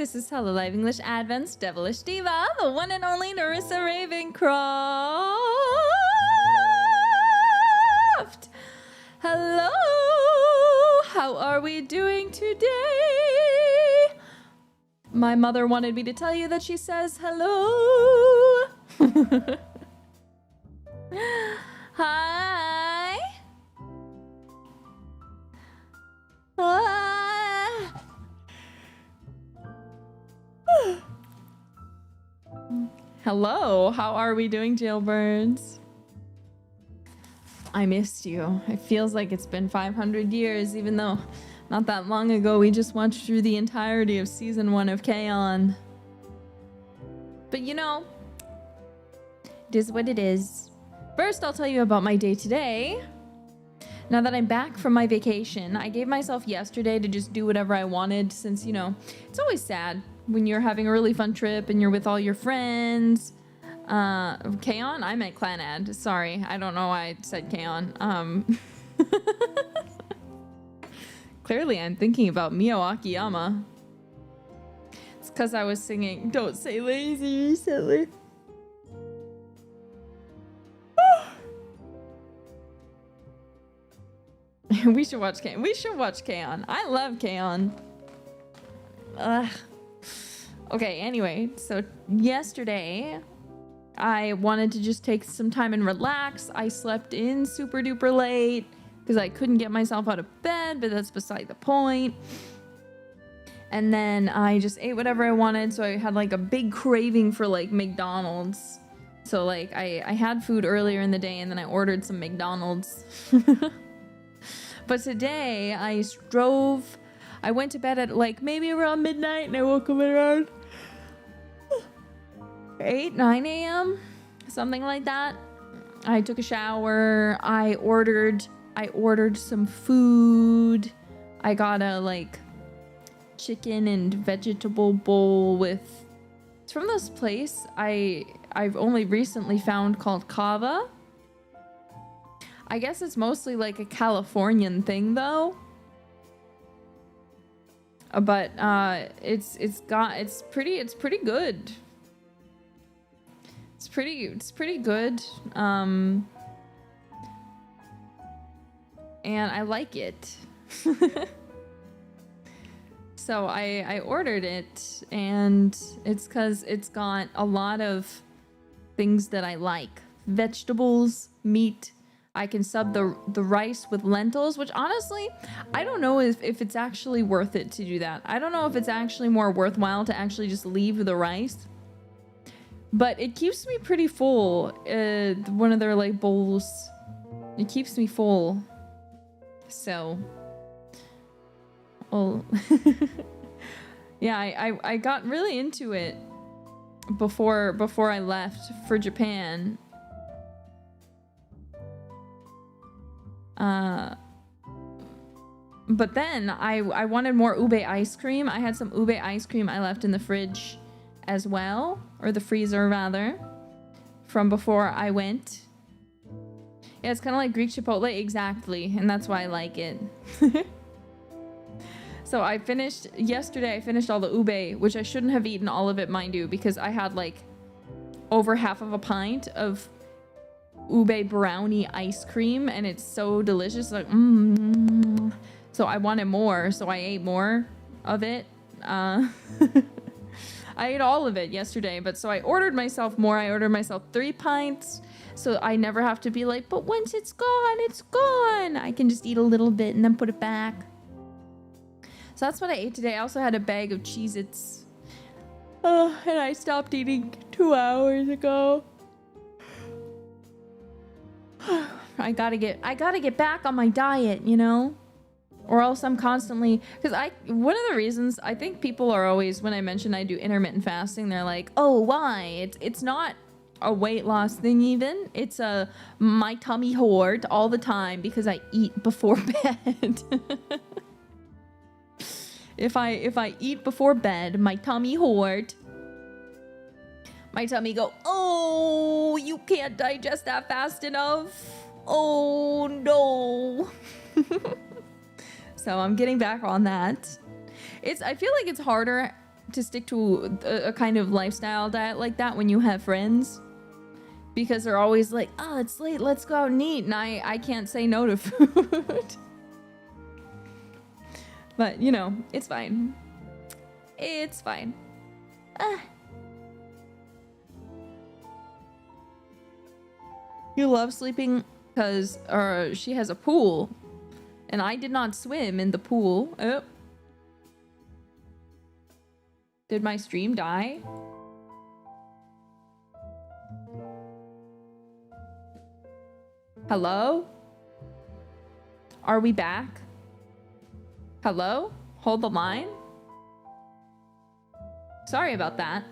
This is Hololive English-Advent-'s Devilish Diva, the one and only Nerissa Ravencroft. Hello! How are we doing today? My mother wanted me to tell you that she says hello. Hi. Hello, how are we doing, jailbirds? I missed you. It feels like it's been 500 years, even though not that long ago we just watched through the entirety of season 1 of K-On! But you know, it is what it is. First, I'll tell you about my day today. Now that I'm back from my vacation, I gave myself yesterday to just do whatever I wanted since, you know, it's always sad when you're having a really fun trip and you're with all your friends. K-On? I meant Clanad. Sorry, I don't know why I said K-On. Clearly I'm thinking about Mio Akiyama. It's because I was singing Don't Say Lazy recently. We should watch K-On. We should watch K-On. I love K-On. Ugh. Okay, anyway, so yesterday I wanted to just take some time and relax. I slept in super duper late because I couldn't get myself out of bed, but that's beside the point. And then I just ate whatever I wanted, so I had like a big craving for like McDonald's. So like I had food earlier in the day and then I ordered some McDonald's. But today I went to bed at like maybe around midnight and I woke up at around 9 a.m. something like that. I took a shower. I ordered some food. I got a like chicken and vegetable bowl with, it's from this place I've only recently found called Kava. I guess it's mostly like a Californian thing though. But it's pretty good. It's pretty good. And I like it. So I ordered it, and it's because it's got a lot of things that I like. Vegetables, meat. I can sub the rice with lentils, which honestly, I don't know if it's actually worth it to do that. I don't know if it's actually more worthwhile to actually just leave the rice. But it keeps me pretty full. One of their like bowls, it keeps me full. So, well, yeah, I got really into it before I left for Japan. But then I wanted more ube ice cream. I had some ube ice cream I left in the fridge as well, or the freezer rather, from before I went. Yeah, it's kind of like Greek Chipotle, exactly, and that's why I like it. So yesterday I finished all the ube, which I shouldn't have eaten all of it, mind you, because I had like over half of a pint of ube brownie ice cream, and it's so delicious, like so I wanted more, so I ate more of it. I ate all of it yesterday, but so I ordered myself more. I ordered myself 3 pints, so I never have to be like, but once it's gone, it's gone. I can just eat a little bit and then put it back. So that's what I ate today. I also had a bag of Cheez-Its, and I stopped eating 2 hours ago. I gotta get back on my diet, you know, or else I'm constantly, because one of the reasons I think people are always, when I mention I do intermittent fasting, they're like, oh, why? It's not a weight loss thing even. It's my tummy hurt all the time because I eat before bed. If I eat before bed, my tummy hurt. My tummy go, oh, you can't digest that fast enough. Oh no. So I'm getting back on that. I feel like it's harder to stick to a kind of lifestyle diet like that when you have friends, because they're always like, oh, it's late, let's go out and eat, and I can't say no to food. But, you know, it's fine. It's fine. You love sleeping because she has a pool, and I did not swim in the pool. Oh. Did my stream die? Hello? Are we back? Hello? Hold the line? Sorry about that.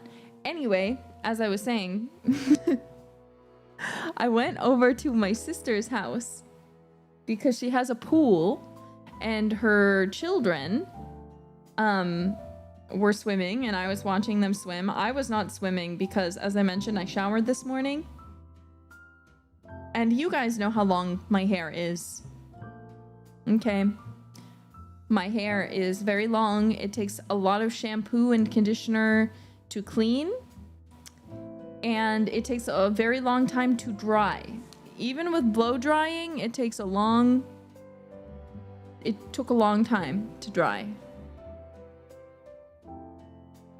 Anyway, as I was saying, I went over to my sister's house because she has a pool and her children were swimming and I was watching them swim. I was not swimming because, as I mentioned, I showered this morning. And you guys know how long my hair is. Okay. My hair is very long. It takes a lot of shampoo and conditioner to clean. And it takes a very long time to dry. Even with blow drying, it took a long time to dry.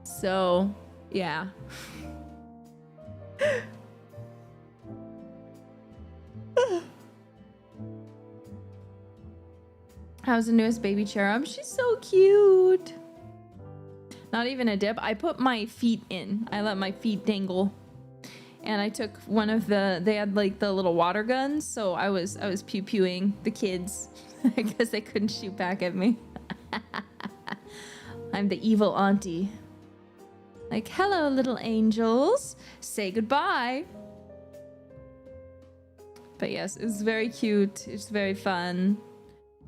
So, yeah. How's the newest baby cherub? She's so cute. Not even a dip. I put my feet in. I let my feet dangle. And I took one of they had like the little water guns, so I was pew-pewing the kids because they couldn't shoot back at me. I'm the evil auntie. Like, hello, little angels. Say goodbye. But yes, it's very cute. It's very fun.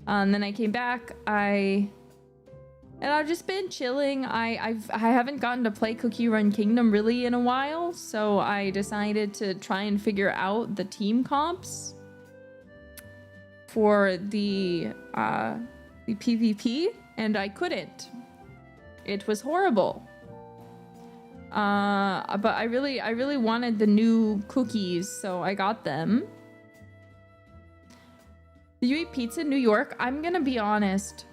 Then I came back. I've just been chilling. I haven't gotten to play Cookie Run Kingdom really in a while, so I decided to try and figure out the team comps for the PvP, and I couldn't. It was horrible. But I really wanted the new cookies, so I got them. Do you eat pizza in New York? I'm gonna be honest.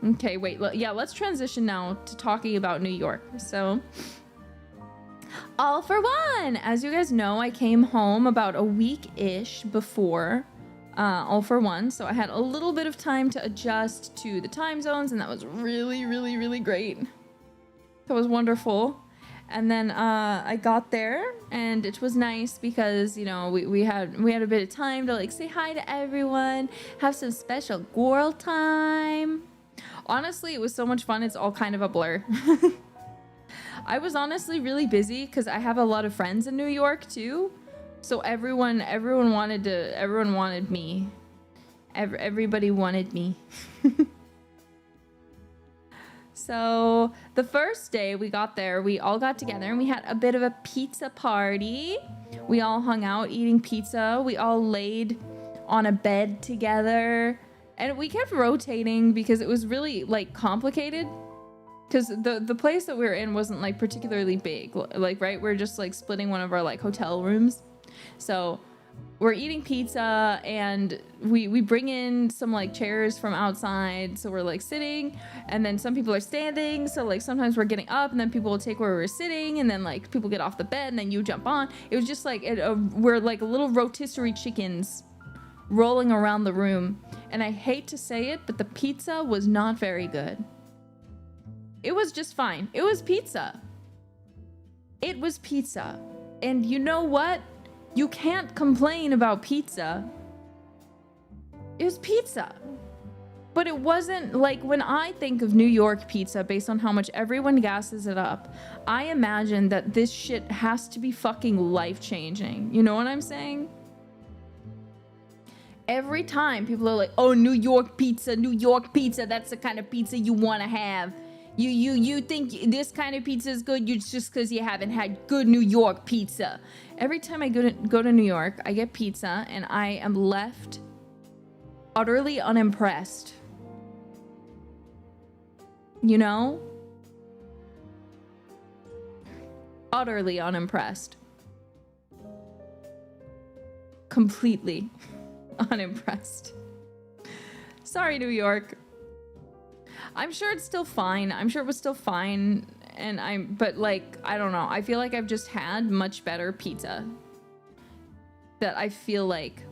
Okay, wait. Yeah, let's transition now to talking about New York. So, all for one. As you guys know, I came home about a week-ish before all for one. So I had a little bit of time to adjust to the time zones, and that was really, really, really great. That was wonderful. And then I got there, and it was nice because, you know, we had a bit of time to like say hi to everyone, have some special girl time. Honestly, it was so much fun. It's all kind of a blur. I was honestly really busy because I have a lot of friends in New York too. So everyone wanted me. Everybody wanted me. So the first day we got there, we all got together and we had a bit of a pizza party. We all hung out eating pizza. We all laid on a bed together. And we kept rotating because it was really like complicated. Because the place that we were in wasn't like particularly big. Like, right? We're just like splitting one of our like hotel rooms. So we're eating pizza and we bring in some like chairs from outside. So we're like sitting and then some people are standing. So like sometimes we're getting up and then people will take where we're sitting and then like people get off the bed and then you jump on. It was just like, we're like little rotisserie chickens rolling around the room. And I hate to say it, but the pizza was not very good. It was just fine. It was pizza. It was pizza. And you know what? You can't complain about pizza. It was pizza. But it wasn't like when I think of New York pizza based on how much everyone gasses it up, I imagine that this shit has to be fucking life-changing. You know what I'm saying? Every time people are like, oh, New York pizza, that's the kind of pizza you want to have. You think this kind of pizza is good, it's just because you haven't had good New York pizza. Every time I go to New York, I get pizza and I am left utterly unimpressed. You know? utterly unimpressed. Completely unimpressed. Sorry, New York. I'm sure it's still fine. I'm sure it was still fine. But like, I don't know. I feel like I've just had much better pizza. That I feel like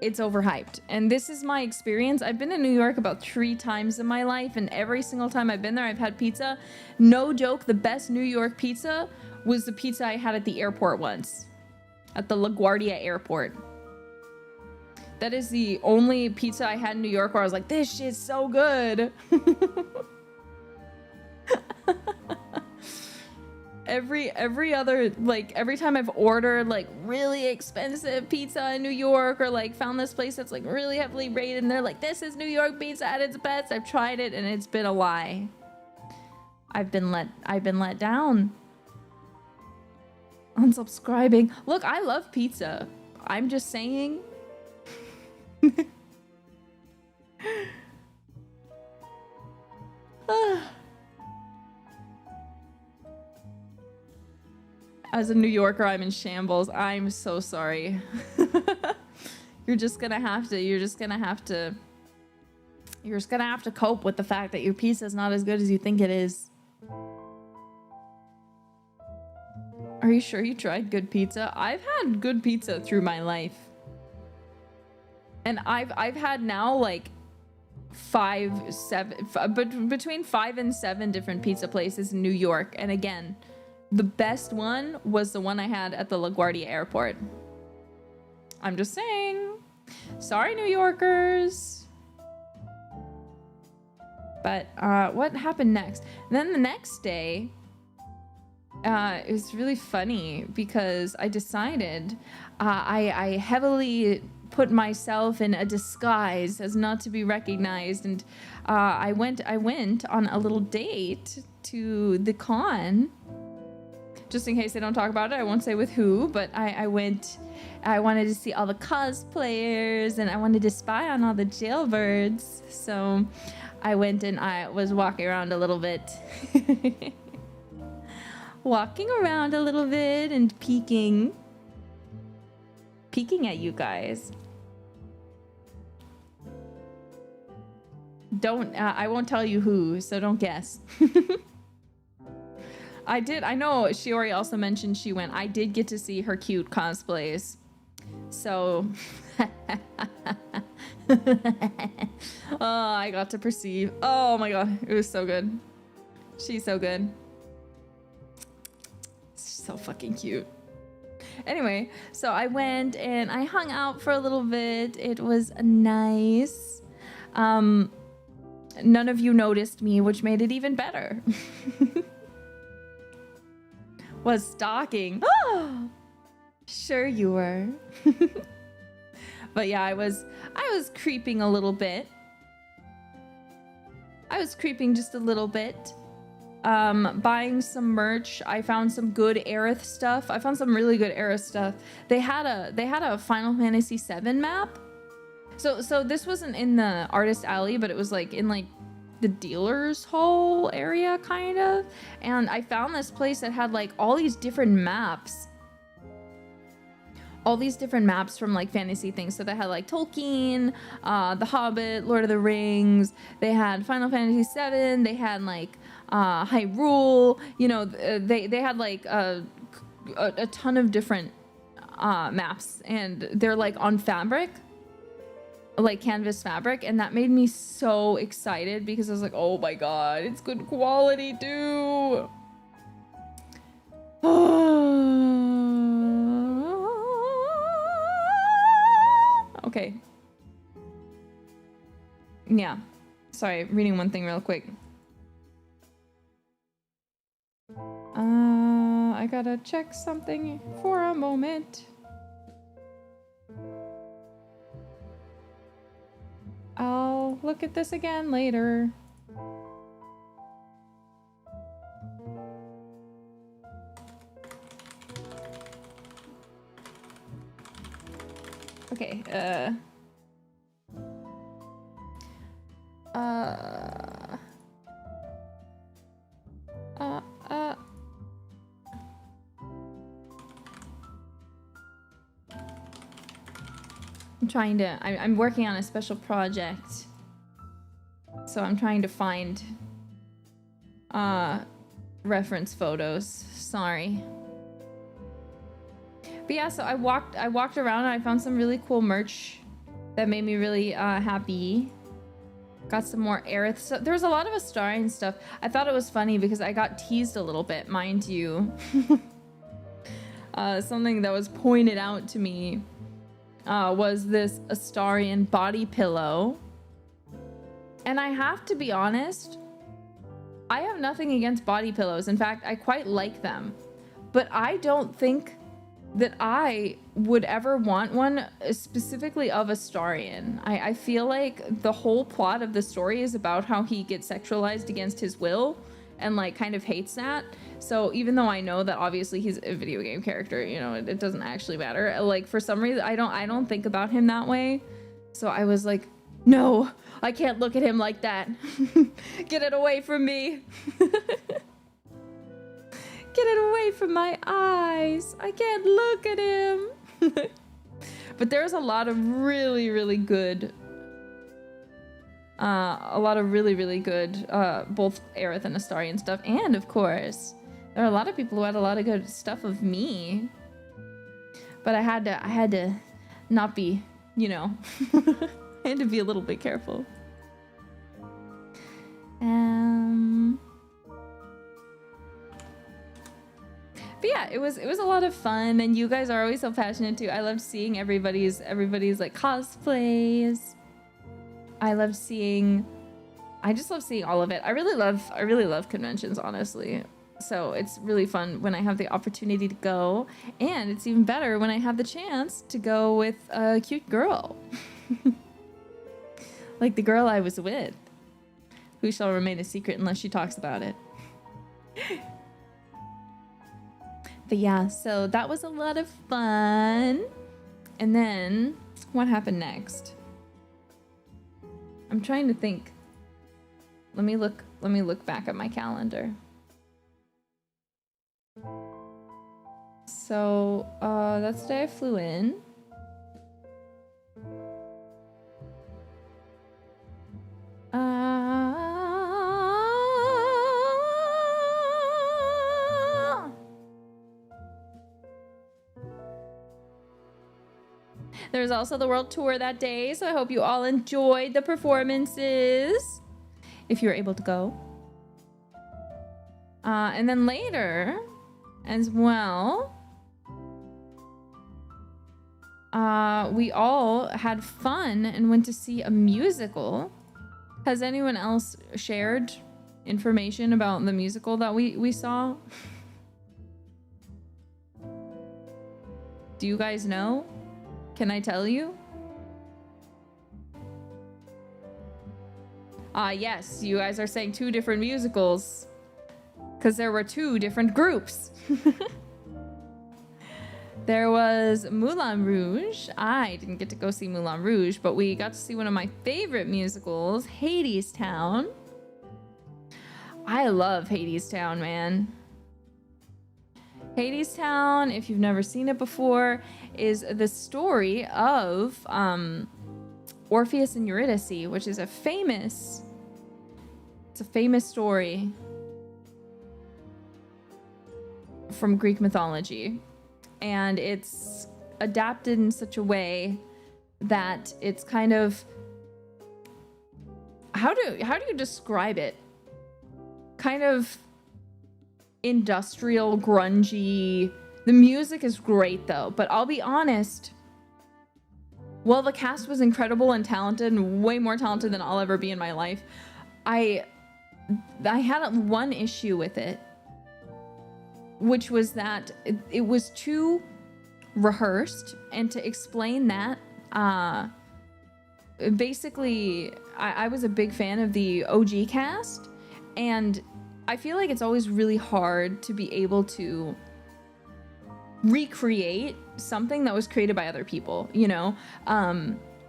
it's overhyped. And this is my experience. I've been in New York about 3 times in my life, and every single time I've been there, I've had pizza. No joke, the best New York pizza was the pizza I had at the airport once. At the LaGuardia airport. That is the only pizza I had in New York where I was like, this shit's so good. Every other, like, every time I've ordered like really expensive pizza in New York, or like found this place that's like really heavily rated and they're like, this is New York pizza at its best, I've tried it and it's been a lie. I've been let down. Unsubscribing. Look, I love pizza. I'm just saying. As a New Yorker, I'm in shambles. I'm so sorry. You're just gonna have to cope with the fact that your pizza's not as good as you think it is. Are you sure you tried good pizza? I've had good pizza through my life. And I've had now like between 5 and 7 different pizza places in New York. And again, the best one was the one I had at the LaGuardia airport. I'm just saying. Sorry, New Yorkers. But what happened next? And then the next day, it was really funny because I decided I heavily put myself in a disguise as not to be recognized, and I went on a little date to the con. Just in case they don't talk about it, I won't say with who, but I wanted to see all the cosplayers and I wanted to spy on all the jailbirds. So I went and I was walking around a little bit. Walking around a little bit and peeking at you guys. I won't tell you who, so don't guess. I know Shiori also mentioned she went. I did get to see her cute cosplays. So, oh, I got to perceive. Oh my god, it was so good. She's so good. So fucking cute. Anyway, so I went and I hung out for a little bit. It was nice. None of you noticed me, which made it even better. Was stalking. Oh, sure you were. But yeah, I was creeping a little bit. I was creeping just a little bit. Buying some merch. I found some good Aerith stuff. I found some really good Aerith stuff. They had a Final Fantasy VII map. So this wasn't in the artist alley, but it was like in like the dealer's hall area kind of. And I found this place that had like all these different maps. All these different maps from like fantasy things. So they had like Tolkien, The Hobbit, Lord of the Rings. They had Final Fantasy VII. They had like Hyrule. You know, they had like a ton of different maps, and they're like on fabric, like canvas fabric, and that made me so excited because I was like, oh my god, it's good quality too. Okay. Yeah. Sorry, reading one thing real quick. I gotta check something for a moment. I'll look at this again later. Okay, I'm working on a special project. So I'm trying to find reference photos. Sorry. But yeah, so I walked around and I found some really cool merch that made me really happy. Got some more Aerith stuff. There was a lot of Astarion stuff. I thought it was funny because I got teased a little bit, mind you. Something that was pointed out to me was this Astarion body pillow. And I have to be honest, I have nothing against body pillows. In fact, I quite like them. But I don't think that I would ever want one specifically of Astarion. I feel like the whole plot of the story is about how he gets sexualized against his will and like kind of hates that. So even though I know that obviously he's a video game character, you know, it doesn't actually matter. Like for some reason, I don't think about him that way. So I was like, no, I can't look at him like that. Get it away from me. Get it away from my eyes. I can't look at him. But there's a lot of really, really good both Aerith and Astarion stuff. And of course, there are a lot of people who had a lot of good stuff of me. But I had to not be, you know, I had to be a little bit careful. But yeah, it was a lot of fun, and you guys are always so passionate too. I loved seeing everybody's like cosplays. I just love seeing all of it. I really love conventions, honestly. So it's really fun when I have the opportunity to go, and it's even better when I have the chance to go with a cute girl. Like the girl I was with, who shall remain a secret unless she talks about it. But yeah, so that was a lot of fun. And then what happened next? I'm trying to think. Let me look back at my calendar. So that's the day I flew in. There's also the world tour that day, so I hope you all enjoyed the performances, if you were able to go. And then later, as well, we all had fun and went to see a musical. Has anyone else shared information about the musical that we saw? Do you guys know? Can I tell you? Yes, you guys are saying 2 different musicals. Because there were 2 different groups. There was Moulin Rouge. I didn't get to go see Moulin Rouge, but we got to see one of my favorite musicals, Hadestown. I love Hadestown, man. Hadestown, if you've never seen it before, is the story of Orpheus and Eurydice, which is a famous story from Greek mythology. And it's adapted in such a way that it's kind of, how do you describe it? Kind of industrial, grungy. The music is great though, but I'll be honest, while the cast was incredible and talented and way more talented than I'll ever be in my life, I had one issue with it, which was that it was too rehearsed. And to explain that, basically I was a big fan of the OG cast, and I feel like it's always really hard to be able to recreate something that was created by other people, you know?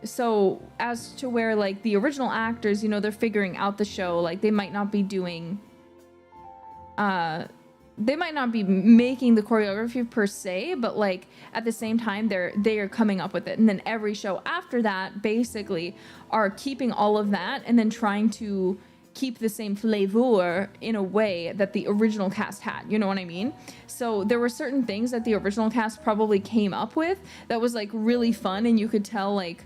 So as to where like the original actors, you know, they're figuring out the show, like they might not be doing they might not be making the choreography per se, but like at the same time they are coming up with it. And then every show after that basically are keeping all of that and then trying to keep the same flavor in a way that the original cast had, you know what I mean? So there were certain things that the original cast probably came up with that was like really fun, and you could tell like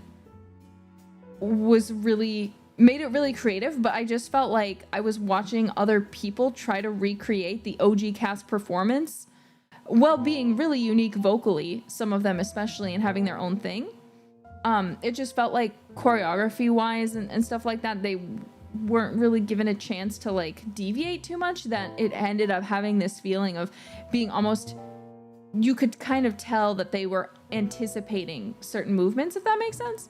was really made it really creative, but I just felt like I was watching other people try to recreate the OG cast performance while being really unique vocally, some of them especially, and having their own thing. It just felt like choreography wise and stuff like that, they weren't really given a chance to like deviate too much, that it ended up having this feeling of being almost, you could kind of tell that they were anticipating certain movements, if that makes sense.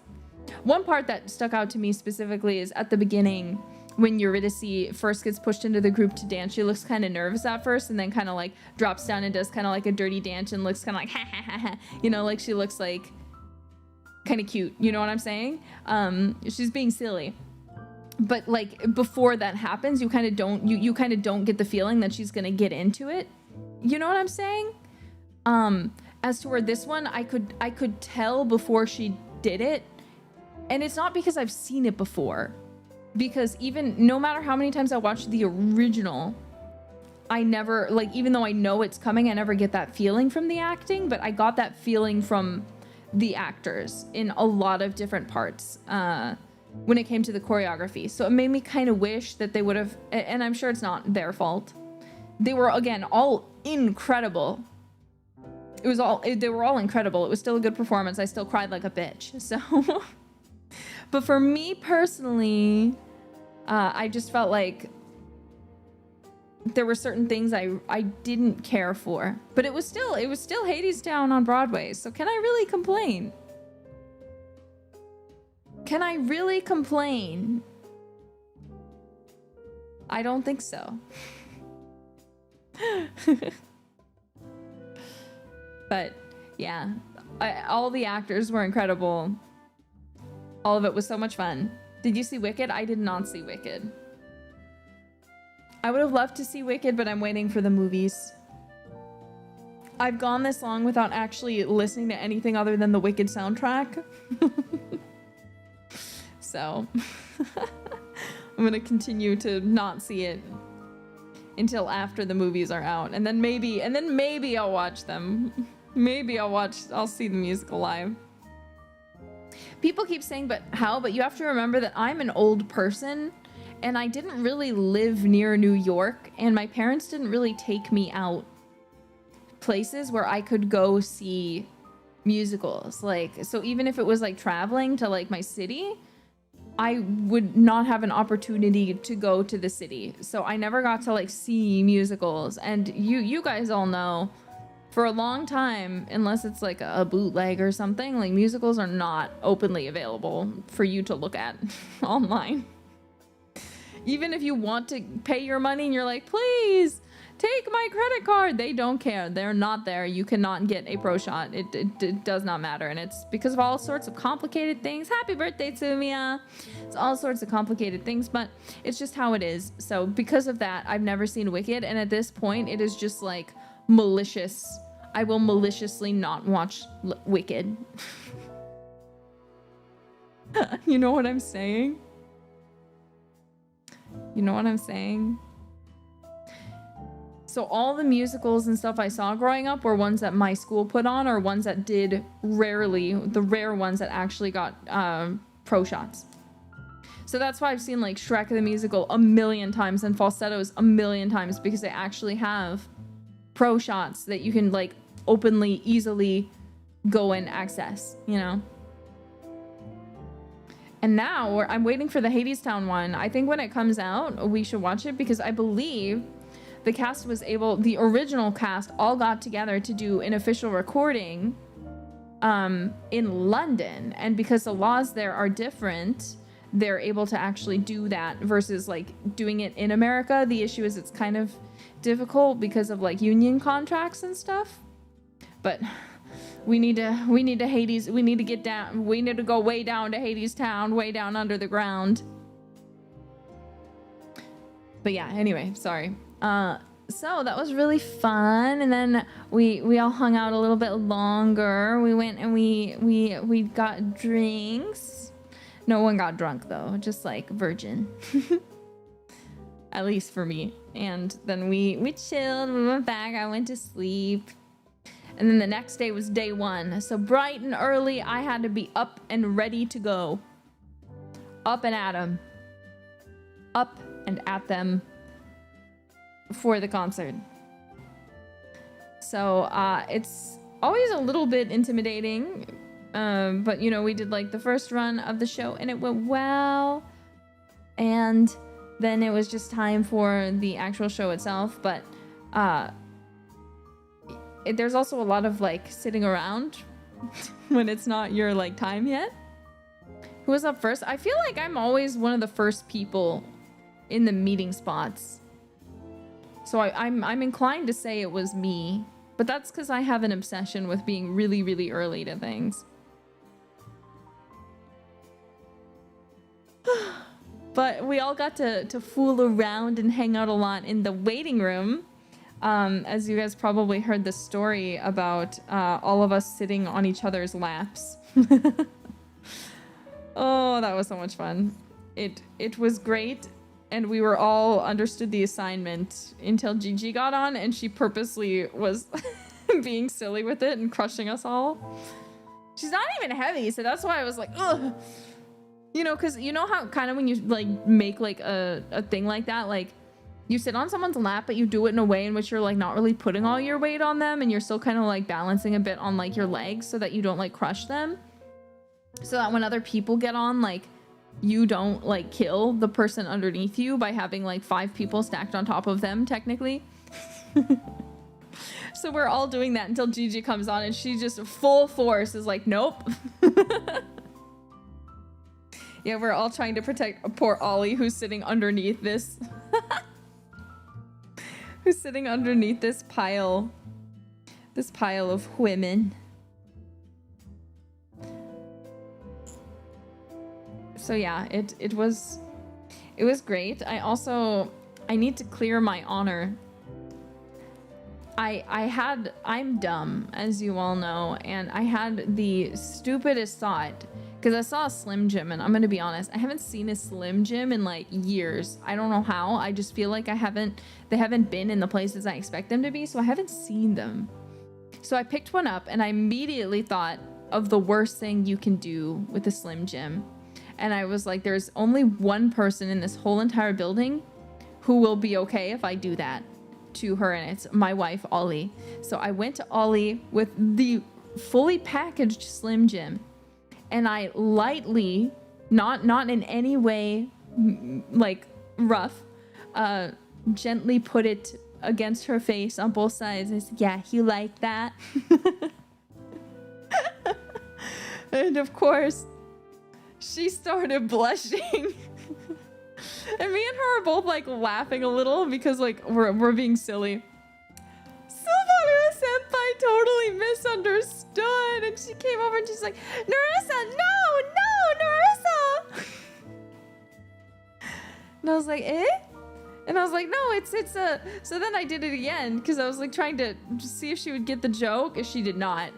One part that stuck out to me specifically is at the beginning when Eurydice first gets pushed into the group to dance. She looks kind of nervous at first and then kind of like drops down and does kind of like a dirty dance and looks kind of like ha ha ha ha, you know, like she looks like kind of cute, you know what I'm saying? She's being silly. But like before that happens, you kind of don't you kind of don't get the feeling that she's gonna get into it, you know what I'm saying? As to where this one, I could tell before she did it. And it's not because I've seen it before, because even no matter how many times I watched the original, I never, like, even though I know it's coming, I never get that feeling from the acting, but I got that feeling from the actors in a lot of different parts when it came to the choreography. So it made me kind of wish that they would have, and I'm sure it's not their fault. They were, again, all incredible. They were all incredible. It was still a good performance. I still cried like a bitch. So... But for me personally, I just felt like there were certain things I didn't care for. But it was still Hadestown on Broadway. So can I really complain? Can I really complain? I don't think so. But yeah, all the actors were incredible. All of it was so much fun. Did you see Wicked? I did not see Wicked. I would have loved to see Wicked, but I'm waiting for the movies. I've gone this long without actually listening to anything other than the Wicked soundtrack. So I'm gonna continue to not see it until after the movies are out. And then maybe I'll watch them. Maybe I'll see the musical live. People keep saying, but you have to remember that I'm an old person and I didn't really live near New York, and my parents didn't really take me out places where I could go see musicals. Like, so even if it was like traveling to like my city, I would not have an opportunity to go to the city. So I never got to like see musicals. And you guys all know, for a long time, unless it's like a bootleg or something, like musicals are not openly available for you to look at online. Even if you want to pay your money and you're like, please take my credit card, they don't care. They're not there. You cannot get a pro shot. It does not matter. And it's because of all sorts of complicated things. Happy birthday to me. It's all sorts of complicated things, but it's just how it is. So because of that, I've never seen Wicked. And at this point, it is just like malicious. I will maliciously not watch Wicked. You know what I'm saying? You know what I'm saying? So all the musicals and stuff I saw growing up were ones that my school put on, or ones that did rarely, the rare ones that actually got pro shots. So that's why I've seen like Shrek the Musical a million times and Falsettos a million times, because they actually have pro shots that you can like openly, easily go and access, you know? And now I'm waiting for the Hadestown one. I think when it comes out, we should watch it, because I believe the cast was able, the original cast all got together to do an official recording in London. And because the laws there are different, they're able to actually do that versus like doing it in America. The issue is it's kind of difficult because of like union contracts and stuff. But we need to Hades, we need to get down, we need to go way down to Hadestown, way down under the ground. But yeah, anyway, sorry. So that was really fun, and then we all hung out a little bit longer. We went and we got drinks. No one got drunk though, just like virgin. At least for me. And then we chilled, we went back, I went to sleep. And then the next day was day one. So bright and early, I had to be up and ready to go. Up and at 'em. Up and at them for the concert. So it's always a little bit intimidating. But you know, we did like the first run of the show and it went well. And then it was just time for the actual show itself. But there's also a lot of like sitting around when it's not your like time yet. Who was up first? I feel like I'm always one of the first people in the meeting spots. So I'm inclined to say it was me, but that's because I have an obsession with being really, really early to things. But we all got to fool around and hang out a lot in the waiting room. As you guys probably heard the story about all of us sitting on each other's laps. Oh, that was so much fun. It was great, and we were all understood the assignment until Gigi got on, and she purposely was being silly with it and crushing us all. She's not even heavy, so that's why I was like, ugh. You know, because you know how kind of when you like make like a thing like that, like you sit on someone's lap, but you do it in a way in which you're like not really putting all your weight on them, and you're still kind of like balancing a bit on like your legs so that you don't like crush them. So that when other people get on, like you don't like kill the person underneath you by having like 5 people stacked on top of them, technically. So we're all doing that until Gigi comes on, and she just full force is like, nope. Yeah, we're all trying to protect poor Ollie, who's sitting underneath this. Who's sitting underneath this pile of women. So yeah, it was great. I need to clear my honor. I'm dumb, as you all know, and I had the stupidest thought. Because I saw a Slim Jim, and I'm going to be honest, I haven't seen a Slim Jim in like years. I don't know how. I just feel like they haven't been in the places I expect them to be, so I haven't seen them. So I picked one up, and I immediately thought of the worst thing you can do with a Slim Jim. And I was like, there's only one person in this whole entire building who will be okay if I do that to her, and it's my wife, Ollie. So I went to Ollie with the fully packaged Slim Jim. And I lightly, not in any way, like rough, gently put it against her face on both sides. I said, yeah, you like that? And of course, she started blushing. And me and her are both like laughing a little because like we're being silly. Subaru senpai totally misunderstood, and she came over and she's like, Nerissa, no, Nerissa. And I was like, eh? And I was like, no, it's a. So then I did it again because I was like trying to see if she would get the joke, and she did not.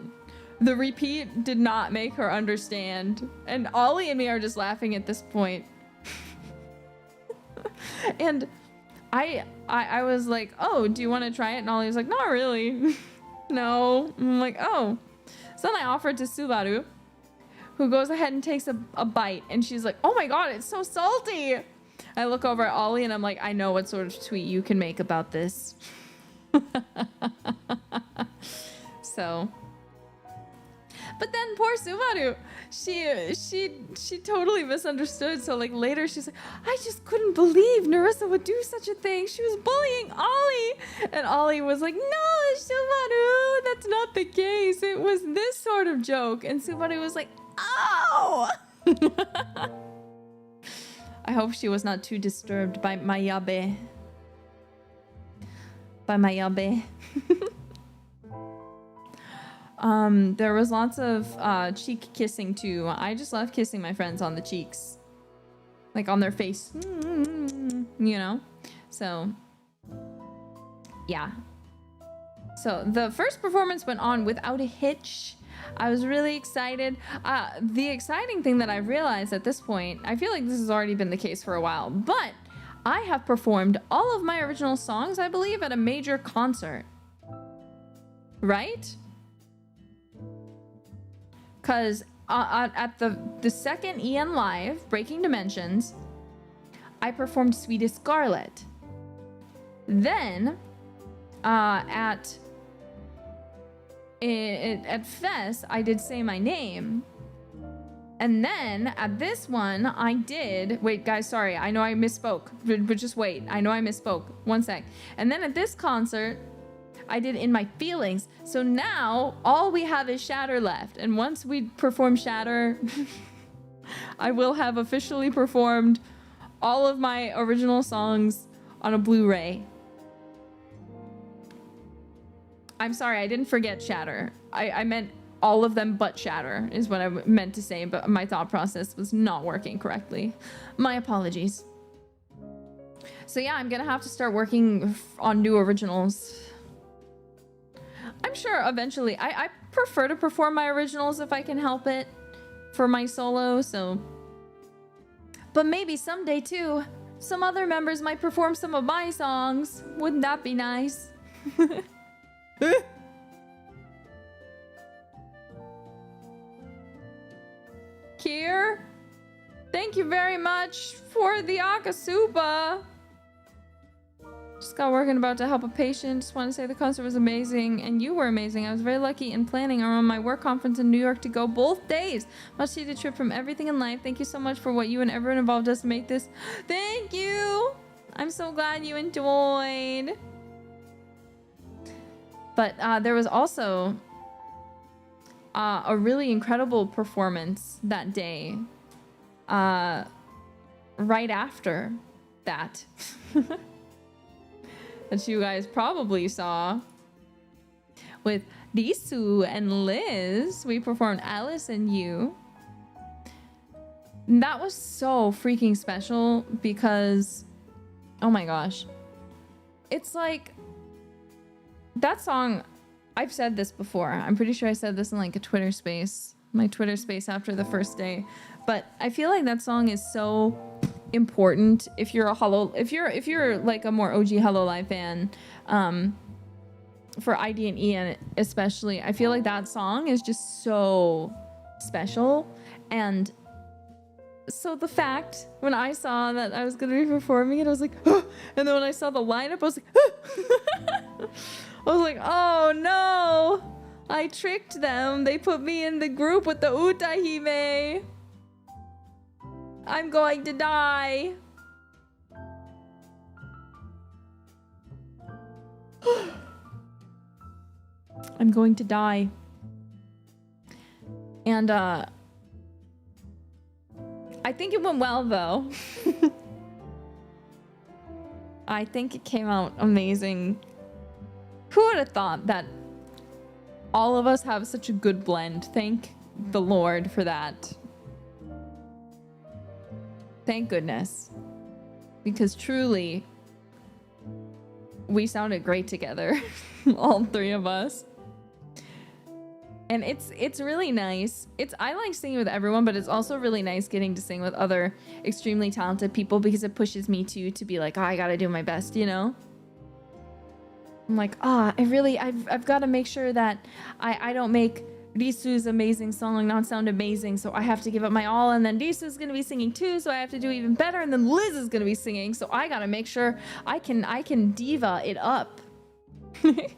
The repeat did not make her understand, and Ollie and me are just laughing at this point. And I was like, oh, do you want to try it? And Ollie was like, not really. No. I'm like, oh. So then I offered to Subaru, who goes ahead and takes a bite. And she's like, oh my God, it's so salty. I look over at Ollie and I'm like, I know what sort of tweet you can make about this. So. But then poor Subaru, she totally misunderstood. So like later she's like, I just couldn't believe Nerissa would do such a thing. She was bullying Ollie. And Ollie was like, no, Subaru, that's not the case. It was this sort of joke. And Subaru was like, oh. I hope she was not too disturbed by my yabe. There was lots of cheek kissing too. I just love kissing my friends on the cheeks, like on their face, you know. So yeah. So the first performance went on without a hitch. I was really excited. The exciting thing that I realized at this point, I feel like this has already been the case for a while, but I have performed all of my original songs, I believe, at a major concert. Right? Because at the second EN Live, Breaking Dimensions, I performed Sweetest Scarlet. Then, at Fest, I did Say My Name. And then at this one, I did... Wait, guys, sorry. I know I misspoke. But just wait. I know I misspoke. One sec. And then at this concert, I did In My Feelings. So now, all we have is Shatter left. And once we perform Shatter, I will have officially performed all of my original songs on a Blu-ray. I'm sorry, I didn't forget Shatter. I meant all of them but Shatter is what I meant to say, but my thought process was not working correctly. My apologies. So yeah, I'm gonna have to start working on new originals. I'm sure eventually. I prefer to perform my originals if I can help it for my solo, so... But maybe someday too, some other members might perform some of my songs. Wouldn't that be nice? Kier, thank you very much for the Akasuba. Just got working about to help a patient. Just want to say the concert was amazing and you were amazing. I was very lucky in planning around my work conference in New York to go both days. Much needed trip from everything in life. Thank you so much for what you and everyone involved does to make this. Thank you. I'm so glad you enjoyed. But there was also a really incredible performance that day. Right after that. That you guys probably saw. With Risu and Liz. We performed Alice and You. That was so freaking special because... Oh my gosh. It's like... That song, I've said this before. I'm pretty sure I said this in like a Twitter space. My Twitter space after the first day. But I feel like that song is so important if you're if you're like a more OG hololive fan, for ID and EN especially. I feel like that song is just so special. And so the fact when I saw that I was gonna be performing it, I was like, oh! And then when I saw the lineup, I was like, oh! I was like, oh no, I tricked them. They put me in the group with the Utahime. I'm going to die. I'm going to die. And I think it went well though. I think it came out amazing. Who would have thought that all of us have such a good blend? Thank the Lord for that. Thank goodness. Because truly, we sounded great together. All three of us. And it's really nice. I like singing with everyone, but it's also really nice getting to sing with other extremely talented people because it pushes me to be like, oh, I gotta do my best, you know? I'm like, I've got to make sure that I don't make Risu's amazing song not sound amazing, so I have to give it my all, and then Risu's gonna be singing too, so I have to do even better, and then Liz is gonna be singing, so I gotta make sure I can diva it up. And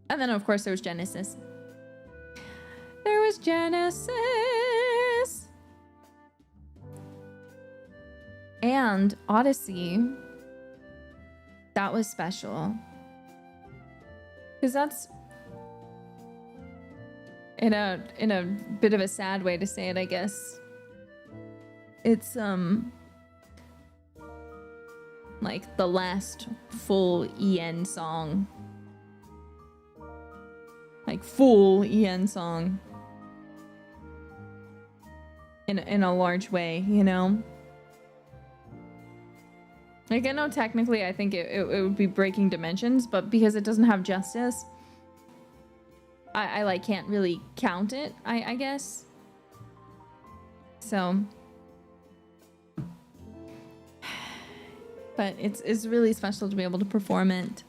then of course there was Genesis. There was Genesis. And Odyssey. That was special. Because that's in a bit of a sad way to say it, I guess. It's like the last full EN song. Like full EN song. In a large way, you know? Like, I know technically I think it would be breaking dimensions, but because it doesn't have justice, I like can't really count it, I guess. So, but it's really special to be able to perform it.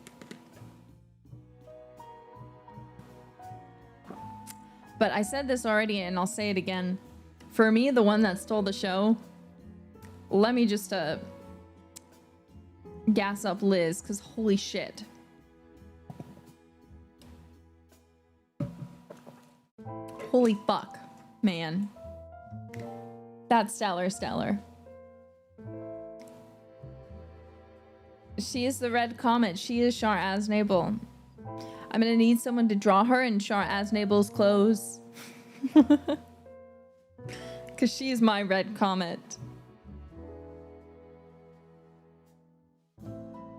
But I said this already and I'll say it again. For me, the one that stole the show, let me just gas up Liz, because holy shit. Holy fuck, man. That's stellar. She is the red comet. She is Char Aznable. I'm gonna need someone to draw her in Char Aznable's clothes. Because she's my red comet.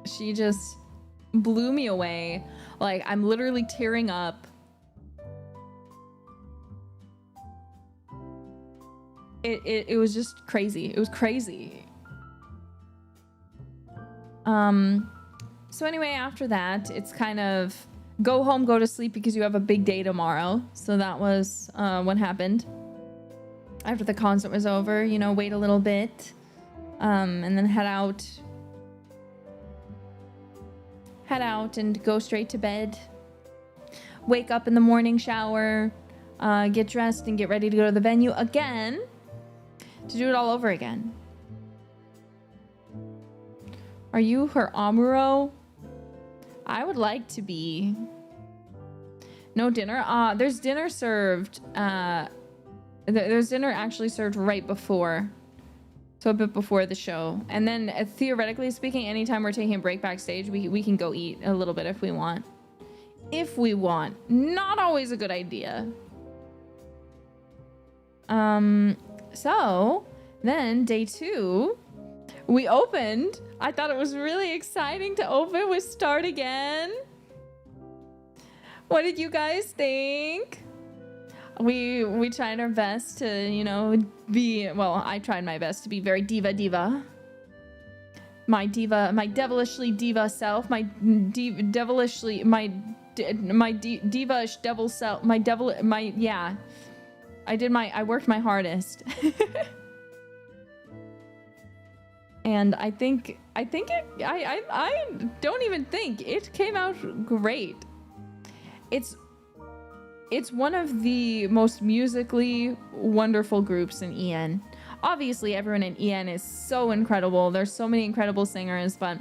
She just blew me away. Like, I'm literally tearing up. It was just crazy. It was crazy. So anyway, after that, it's kind of go home, go to sleep because you have a big day tomorrow. So that was what happened. After the concert was over, you know, wait a little bit, and then head out and go straight to bed. Wake up in the morning, shower, get dressed and get ready to go to the venue again to do it all over again. Are you her Amuro? I would like to be. No dinner? There's dinner served. There's dinner actually served right before. So a bit before the show. And then theoretically speaking, anytime we're taking a break backstage, we can go eat a little bit if we want. If we want. Not always a good idea. So then day 2, we opened. I thought it was really exciting to open with Start Again. What did you guys think? We tried our best to, you know, be, well, I tried my best to be very diva. My devilishly diva self, my diva-ish devil self, yeah. I worked my hardest. And I don't even think it came out great. It's one of the most musically wonderful groups in EN. Obviously, everyone in EN is so incredible. There's so many incredible singers, but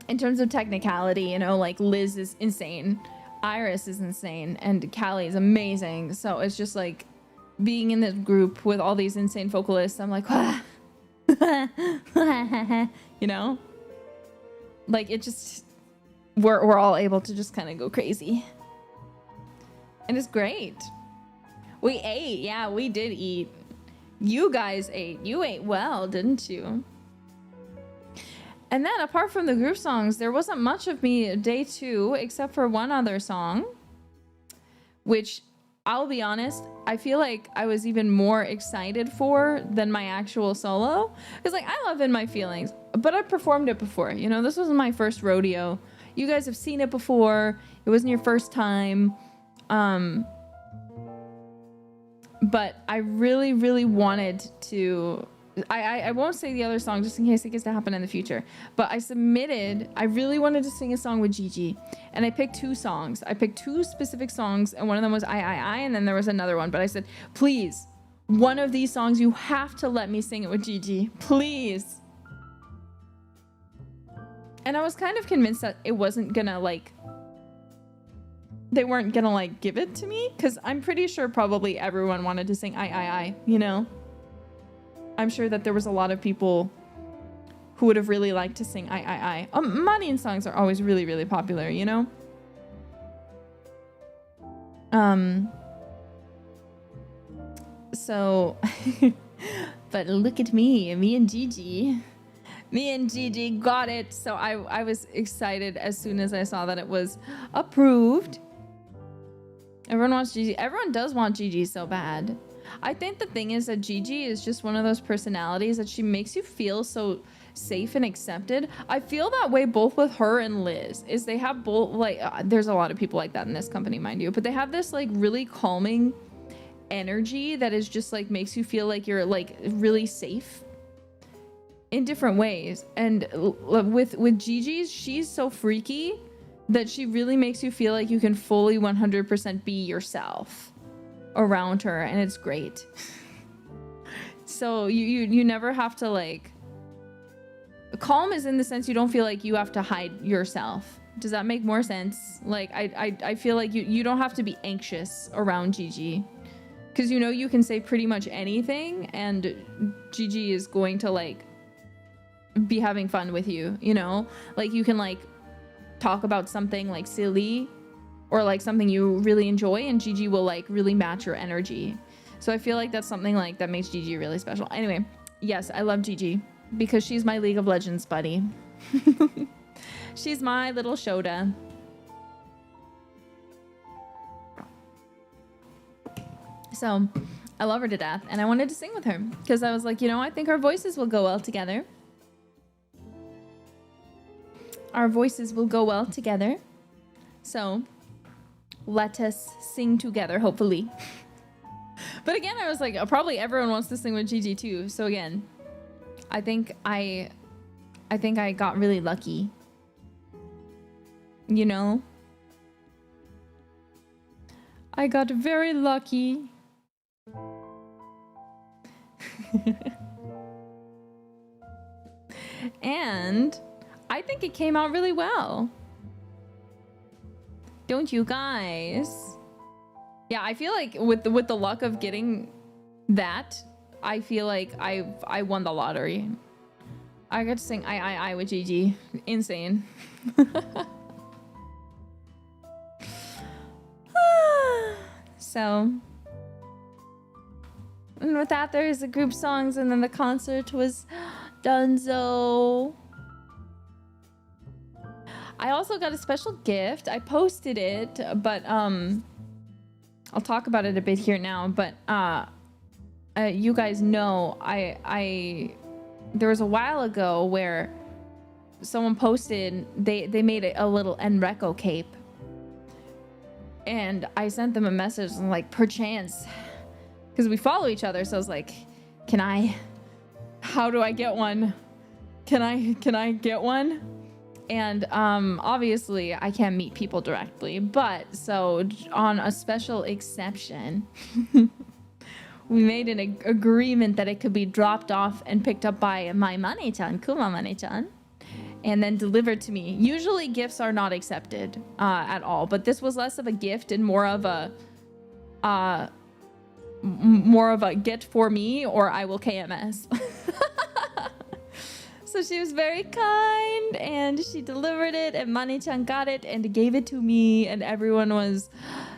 in terms of technicality, you know, like Liz is insane, Iris is insane, and Callie is amazing. So it's just like being in this group with all these insane vocalists. I'm like, you know, like it just we're all able to just kind of go crazy. And it's great. We ate. Yeah, we did eat. You guys ate. You ate well, didn't you? And then apart from the group songs, there wasn't much of me day 2 except for one other song, which I'll be honest, I feel like I was even more excited for than my actual solo. Because like, I love In My Feelings, but I performed it before. You know, this wasn't my first rodeo. You guys have seen it before. It wasn't your first time. But I really wanted to, I won't say the other song just in case it gets to happen in the future, but I really wanted to sing a song with Gigi, and I picked 2 songs. I picked 2 specific songs, and one of them was I, and then there was another one, but I said, please, one of these songs, you have to let me sing it with Gigi, please. And I was kind of convinced that it wasn't gonna like, they weren't gonna like give it to me, because I'm pretty sure probably everyone wanted to sing I, you know? I'm sure that there was a lot of people who would have really liked to sing I. Money songs are always really popular, you know? So, but look at me and Gigi. Me and Gigi got it. So I was excited as soon as I saw that it was approved. Everyone wants Gigi. Everyone does want Gigi so bad. I think the thing is that Gigi is just one of those personalities that she makes you feel so safe and accepted. I feel that way both with her and Liz, is they have both, like, there's a lot of people like that in this company, mind you, but they have this like really calming energy that is just like makes you feel like you're like really safe in different ways. And with Gigi's, she's so freaky that she really makes you feel like you can fully 100% be yourself around her, and it's great. So you never have to like, calm is in the sense you don't feel like you have to hide yourself. Does that make more sense? Like I feel like you don't have to be anxious around Gigi, because you know you can say pretty much anything and Gigi is going to like be having fun with you, you know? Like you can like talk about something like silly or like something you really enjoy and Gigi will like really match your energy. So I feel like that's something like that makes Gigi really special. Anyway, yes, I love Gigi because she's my League of Legends buddy. She's my little Shoda. So I love her to death and I wanted to sing with her because I was like, you know, I think our voices will go well together. Our voices will go well together. So let us sing together, hopefully. But again, I was like, probably everyone wants to sing with Gigi too. So again, I think I got really lucky. You know? I got very lucky. And I think it came out really well. Don't you guys? Yeah, I feel like with the luck of getting that, I feel like I won the lottery. I got to sing I with Gigi. Insane. So, and with that, there's the group songs, and then the concert was donezo. I also got a special gift. I posted it, but I'll talk about it a bit here now. But you guys know there was a while ago where someone posted they made a little Enreco cape. And I sent them a message and like, perchance, because we follow each other. So I was like, how do I get one? Can I get one? And obviously I can't meet people directly, but so on a special exception, we made an agreement that it could be dropped off and picked up by my Mane-chan, Kuma Mane-chan, and then delivered to me. Usually gifts are not accepted at all, but this was less of a gift and more of a get for me or I will KMS. So she was very kind and she delivered it and Mane-chan got it and gave it to me and everyone was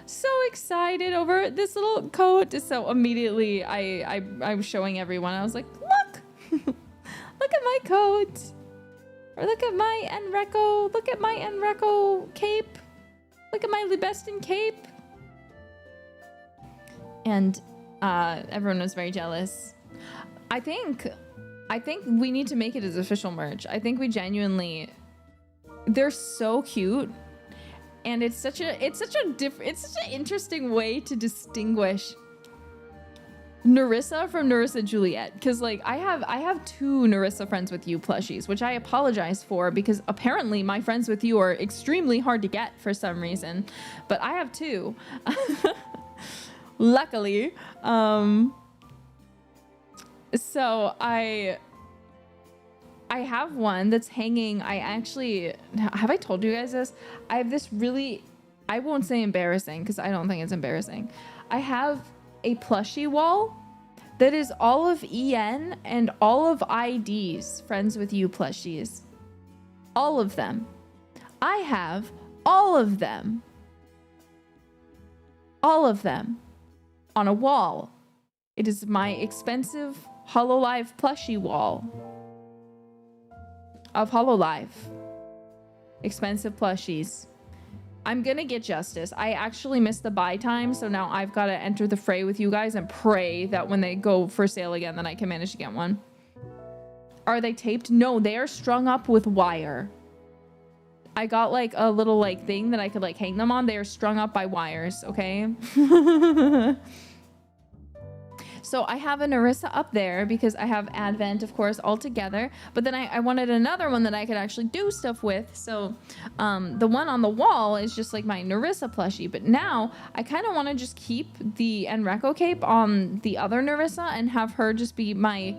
so excited over this little coat. So immediately I was showing everyone. I was like, look, look at my coat. Or look at my Enreco. Look at my Enreco cape. Look at my Libestin cape. And everyone was very jealous. I think we need to make it as official merch. I think we genuinely, they're so cute, and it's such an interesting way to distinguish Nerissa from Nerissa Juliet, because like I have two Nerissa friends with you plushies, which I apologize for because apparently my friends with you are extremely hard to get for some reason, but I have two. Luckily. So I have one that's hanging. Have I told you guys this? I have this really, I won't say embarrassing because I don't think it's embarrassing. I have a plushie wall that is all of EN and all of ID's friends with you plushies. All of them. I have all of them. All of them on a wall. It is my expensive hololive plushie wall of hololive. Expensive plushies. I'm gonna get justice. I actually missed the buy time, so now I've got to enter the fray with you guys and pray that when they go for sale again, then I can manage to get one. Are they taped? No, they are strung up with wire. I got like a little like thing that I could like hang them on. They are strung up by wires, okay? So I have a Nerissa up there because I have Advent, of course, all together. But then I wanted another one that I could actually do stuff with. So the one on the wall is just like my Nerissa plushie. But now I kind of want to just keep the Enreco cape on the other Nerissa and have her just be my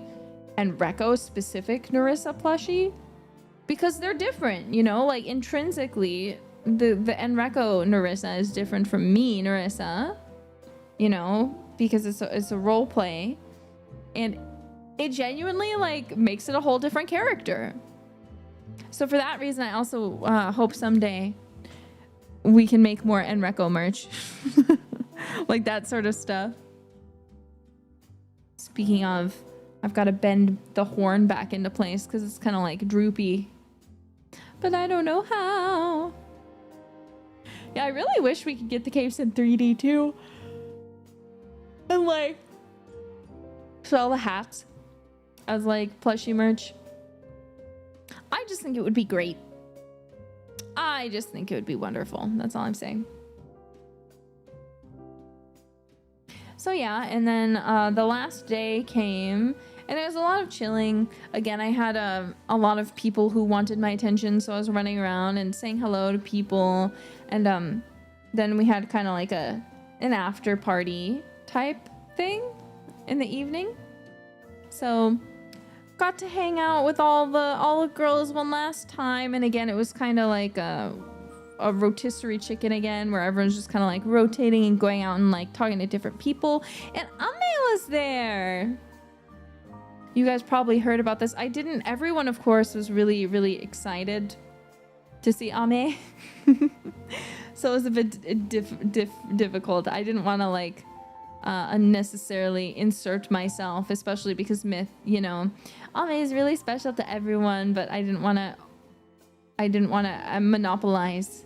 Enreco specific Nerissa plushie. Because they're different, you know? Like intrinsically, the Enreco Nerissa is different from me, Nerissa. You know? Because it's a role play, and it genuinely like makes it a whole different character. So for that reason, I also hope someday we can make more Enreco merch, like that sort of stuff. Speaking of, I've got to bend the horn back into place because it's kind of like droopy, but I don't know how. Yeah, I really wish we could get the capes in 3D too. And like sell the hats as like plushie merch. I just think it would be great. I just think it would be wonderful. That's all I'm saying. So yeah, and then the last day came and it was a lot of chilling. Again, I had a lot of people who wanted my attention, so I was running around and saying hello to people. And then we had kind of like an after party type thing in the evening. So got to hang out with all the girls one last time, and again it was kind of like a rotisserie chicken again, where everyone's just kind of like rotating and going out and like talking to different people. And Ame was there. You guys probably heard about this. I didn't. Everyone, of course, was really, really excited to see Ame. So it was a bit difficult. I didn't want to like unnecessarily insert myself, especially because Myth, you know, Ame is really special to everyone, but I didn't want to monopolize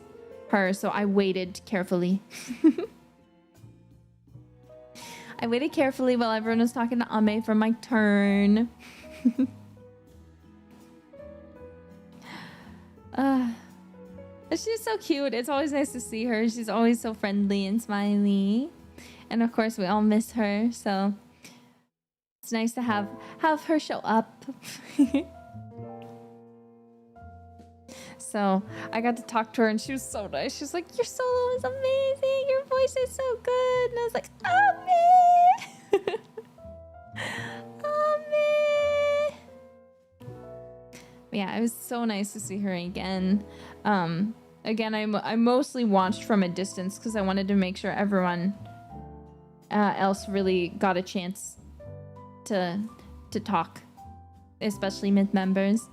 her, so I waited carefully. I waited carefully while everyone was talking to Ame for my turn. She's so cute. It's always nice to see her. She's always so friendly and smiley. And of course, we all miss her, so it's nice to have her show up. So I got to talk to her, and she was so nice. She was like, "Your solo is amazing. Your voice is so good." And I was like, "Ame." Ame. Yeah, it was so nice to see her again. Again, I mostly watched from a distance because I wanted to make sure everyone else really got a chance to talk, especially Myth members.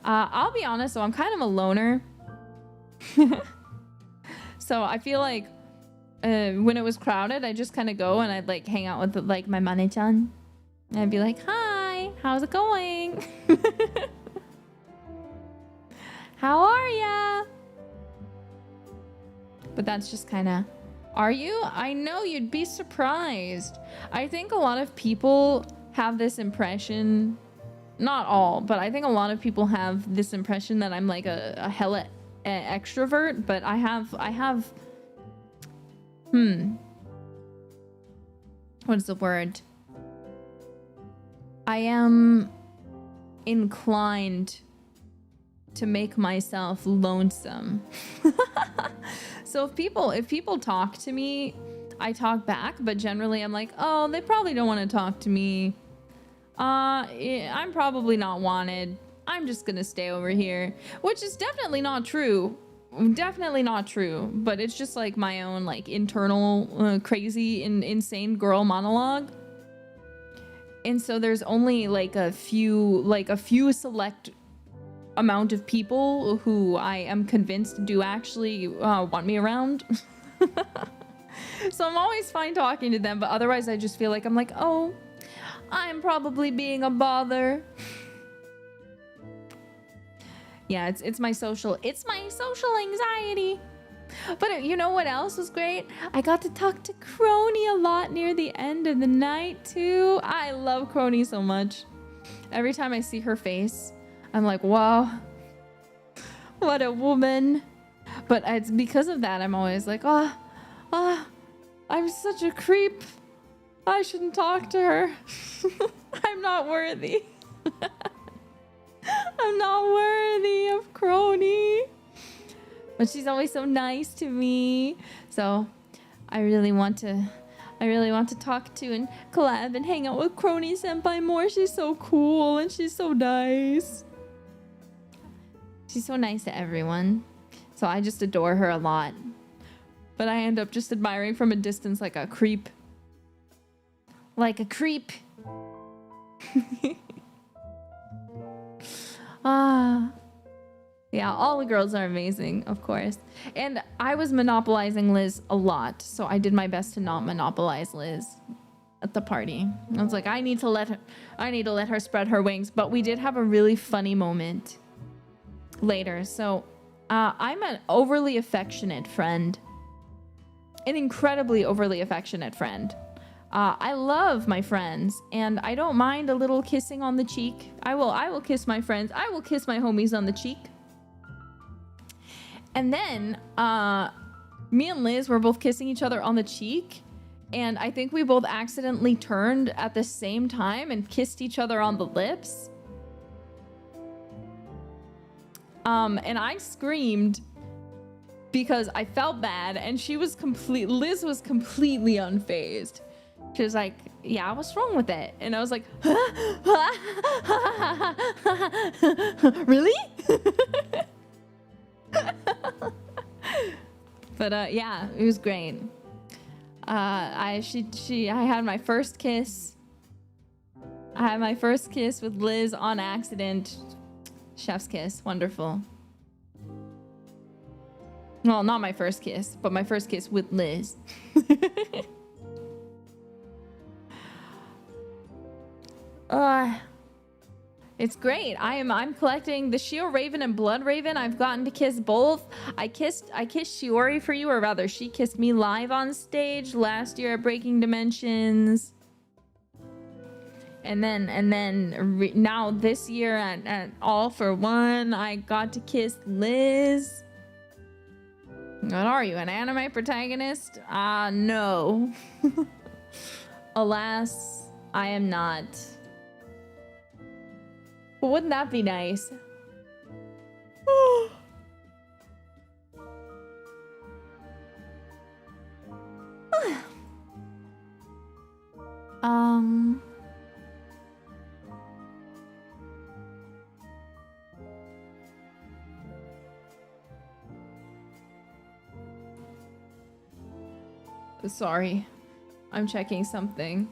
I'll be honest, so I'm kind of a loner. So I feel like when it was crowded, I just kind of go and I'd like hang out with like my mane-chan. And I'd be like, "Hi, how's it going? How are ya?" But that's just kind of, are you? I know, you'd be surprised. I think a lot of people have this impression, not all, but I think a lot of people have this impression that I'm like a hella extrovert, but I have what is the word? I am inclined to make myself lonesome. So if people talk to me, I talk back, but generally I'm like, "Oh, they probably don't want to talk to me. I'm probably not wanted. I'm just gonna stay over here," which is definitely not true. Definitely not true, but it's just like my own like internal crazy and insane girl monologue. And so there's only like a few select amount of people who I am convinced do actually want me around. So I'm always fine talking to them, but otherwise I just feel like I'm like, "Oh, I'm probably being a bother." Yeah, it's my social anxiety. But you know what else was great? I got to talk to Crony a lot near the end of the night too. I love Crony so much. Every time I see her face, I'm like, wow, what a woman. But it's because of that, I'm always like, I'm such a creep. I shouldn't talk to her. I'm not worthy. I'm not worthy of Crony. But she's always so nice to me. So I really want to talk to and collab and hang out with Crony Senpai more. She's so cool and she's so nice. She's so nice to everyone. So I just adore her a lot. But I end up just admiring from a distance like a creep. Like a creep. Yeah, all the girls are amazing, of course. And I was monopolizing Liz a lot, so I did my best to not monopolize Liz at the party. I was like, I need to let her spread her wings. But we did have a really funny moment later. So I'm an overly affectionate friend. An incredibly overly affectionate friend. I love my friends, and I don't mind a little kissing on the cheek. I will kiss my friends. I will kiss my homies on the cheek. And then me and Liz were both kissing each other on the cheek, and I think we both accidentally turned at the same time and kissed each other on the lips. And I screamed because I felt bad, and Liz was completely unfazed. She was like, yeah, what's wrong with it? And I was like, really? But yeah, it was great. I had my first kiss. I had my first kiss with Liz on accident. Chef's kiss, wonderful. Well, not my first kiss, but my first kiss with Liz. It's great. I'm collecting the Shio Raven and Blood Raven. I've gotten to kiss both. I kissed Shiori for you, or rather, she kissed me live on stage last year at Breaking Dimensions. And then now this year at All for One, I got to kiss Liz. What are you, an anime protagonist? No. Alas, I am not. But wouldn't that be nice? Sorry, I'm checking something.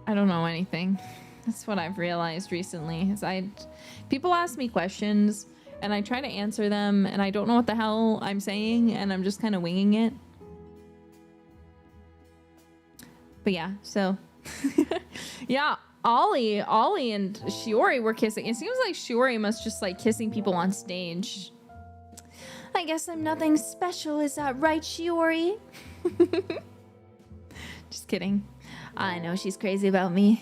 I don't know anything. That's what I've realized recently. People ask me questions and I try to answer them and I don't know what the hell I'm saying and I'm just kind of winging it. But yeah, so yeah, Ollie and Shiori were kissing. It seems like Shiori must just like kissing people on stage. I guess I'm nothing special, is that right, Shiori? Just kidding. I know she's crazy about me.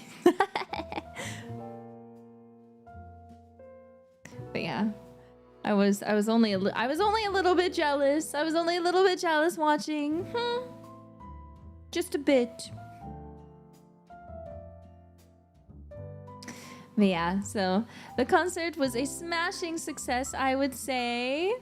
But yeah, I was only a little bit jealous. I was only a little bit jealous watching. Just a bit. But yeah, so the concert was a smashing success, I would say.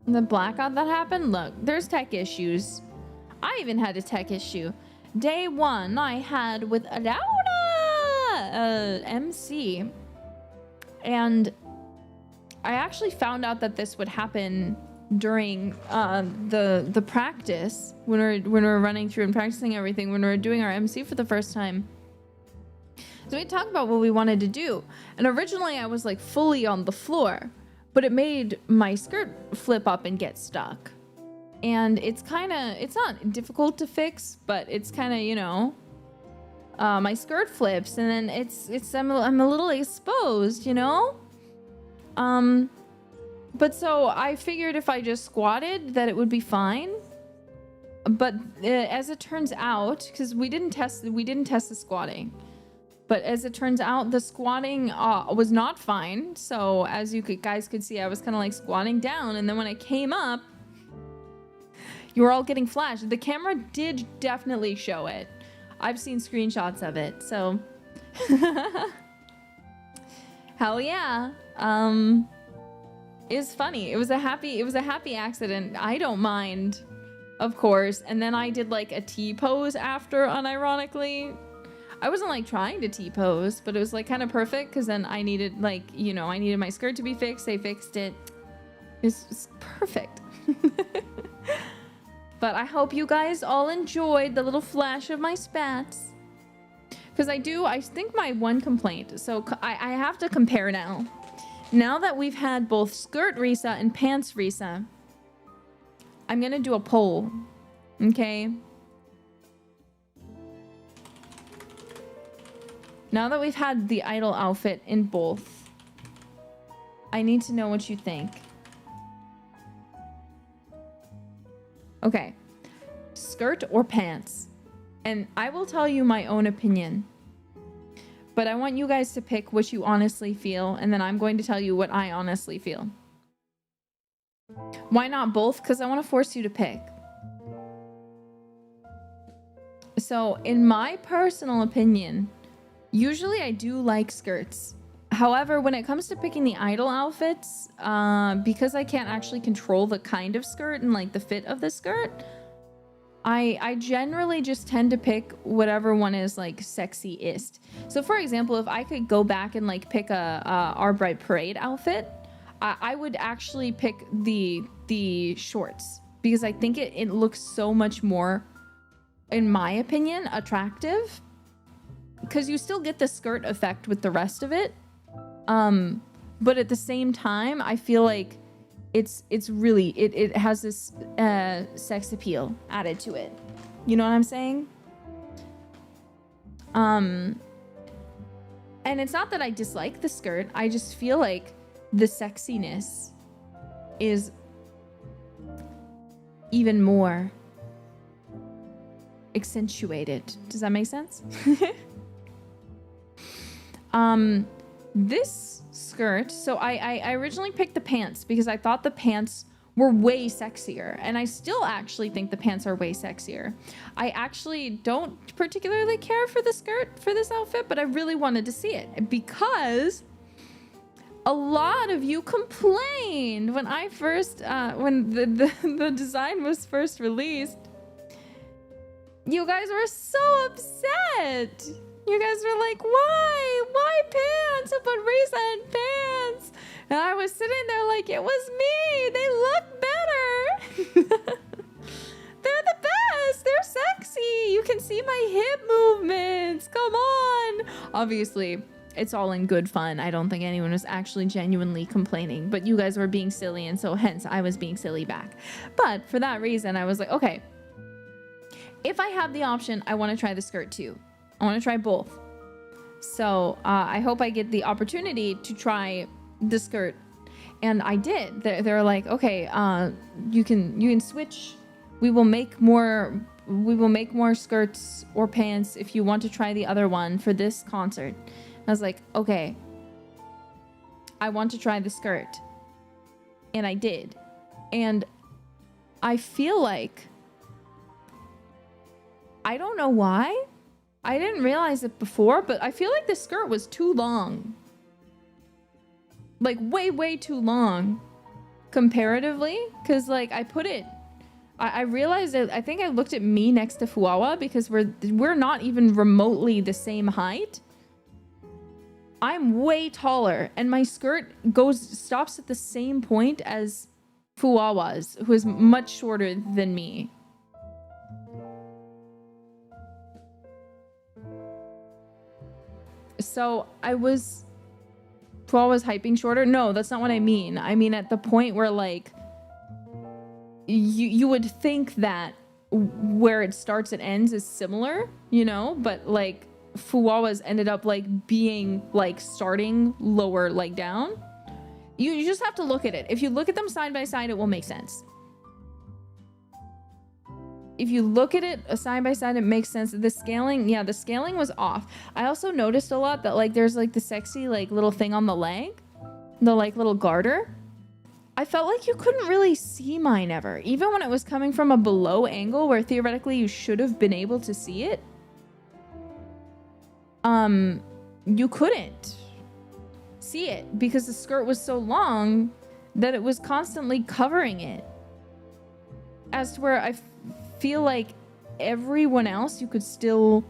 The blackout that happened? Look, there's tech issues. I even had a tech issue. Day one, I had with Laura, MC. And I actually found out that this would happen during the practice when we're running through and practicing everything, when we're doing our MC for the first time. So we talked about what we wanted to do, and originally I was like fully on the floor, but it made my skirt flip up and get stuck. And it's not difficult to fix, but it's kind of, you know, my skirt flips and then I'm a little exposed, you know? But so I figured if I just squatted that it would be fine. But as it turns out, because we didn't test the squatting. But as it turns out, the squatting was not fine. So as you guys could see, I was kind of like squatting down. And then when I came up, you were all getting flashed. The camera did definitely show it. I've seen screenshots of it. So hell yeah. It's funny. It was a happy accident. I don't mind, of course. And then I did like a T pose after, unironically. I wasn't like trying to T-pose, but it was like kind of perfect because then I needed like, you know, I needed my skirt to be fixed. They fixed it. It's perfect. But I hope you guys all enjoyed the little flash of my spats. Because I think my one complaint, so I have to compare now. Now that we've had both skirt Risa and pants Risa, I'm going to do a poll. Okay? Now that we've had the idol outfit in both, I need to know what you think. Okay. Skirt or pants? And I will tell you my own opinion. But I want you guys to pick what you honestly feel, and then I'm going to tell you what I honestly feel. Why not both? Because I want to force you to pick. So, in my personal opinion, usually I do like skirts. However, when it comes to picking the idol outfits, because I can't actually control the kind of skirt and like the fit of the skirt, I generally just tend to pick whatever one is like sexiest. So for example, if I could go back and like pick a Our Bright Parade outfit, I would actually pick the shorts because I think it looks so much more, in my opinion, attractive. Because you still get the skirt effect with the rest of it, but at the same time, I feel like it's really it has this sex appeal added to it. You know what I'm saying? And it's not that I dislike the skirt. I just feel like the sexiness is even more accentuated. Does that make sense? This skirt, so I originally picked the pants because I thought the pants were way sexier, and I still actually think the pants are way sexier. I actually don't particularly care for the skirt for this outfit, but I really wanted to see it because a lot of you complained when I first when the design was first released. You guys were so upset. You guys were like, why pants? But Risa in pants. And I was sitting there like, it was me. They look better. They're the best. They're sexy. You can see my hip movements. Come on. Obviously, it's all in good fun. I don't think anyone was actually genuinely complaining, but you guys were being silly, and so hence I was being silly back. But for that reason, I was like, okay, if I have the option, I want to try the skirt too. I want to try both. So I hope I get the opportunity to try the skirt. And I did. They're like, okay, you can switch. We will make more skirts or pants if you want to try the other one for this concert. And I was like, okay, I want to try the skirt. And I did. And I feel like, I don't know why, I didn't realize it before, but I feel like the skirt was too long. Like way too long comparatively. Cause like I realized that I think I looked at me next to Fuawa because we're not even remotely the same height. I'm way taller and my skirt stops at the same point as Fuwawas, who is much shorter than me. So Fuwawa's hyping shorter? No, that's not what I mean. I mean at the point where like you would think that where it starts and ends is similar, you know, but like Fuwawa's ended up like being like starting lower, like down. You just have to look at it. If you look at them side by side, it will make sense. If you look at it side by side, it makes sense. The scaling, yeah, the scaling was off. I also noticed a lot that like there's like the sexy like little thing on the leg, the like little garter. I felt like you couldn't really see mine ever, even when it was coming from a below angle where theoretically you should have been able to see it. You couldn't see it because the skirt was so long that it was constantly covering it. As to where I feel like everyone else you could still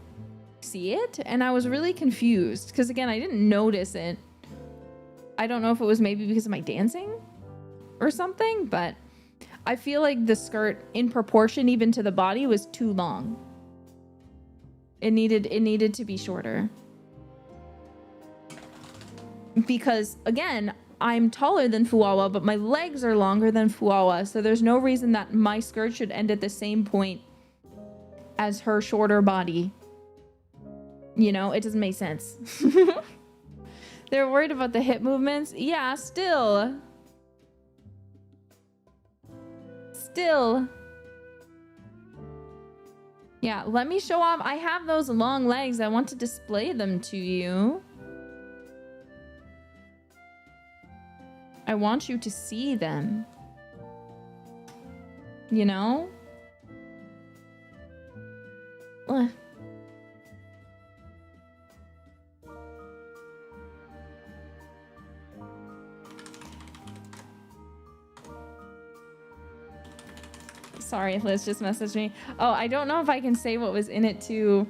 see it, and I was really confused because again I didn't notice it. I don't know if it was maybe because of my dancing or something, but I feel like the skirt in proportion even to the body was too long. It needed to be shorter. Because again, I'm taller than Fuwawa, but my legs are longer than Fuwawa, so there's no reason that my skirt should end at the same point as her shorter body. You know, it doesn't make sense. They're worried about the hip movements. Yeah, still. Yeah, let me show off. I have those long legs. I want to display them to you. I want you to see them. You know? Ugh. Sorry, Liz just messaged me. Oh, I don't know if I can say what was in it too.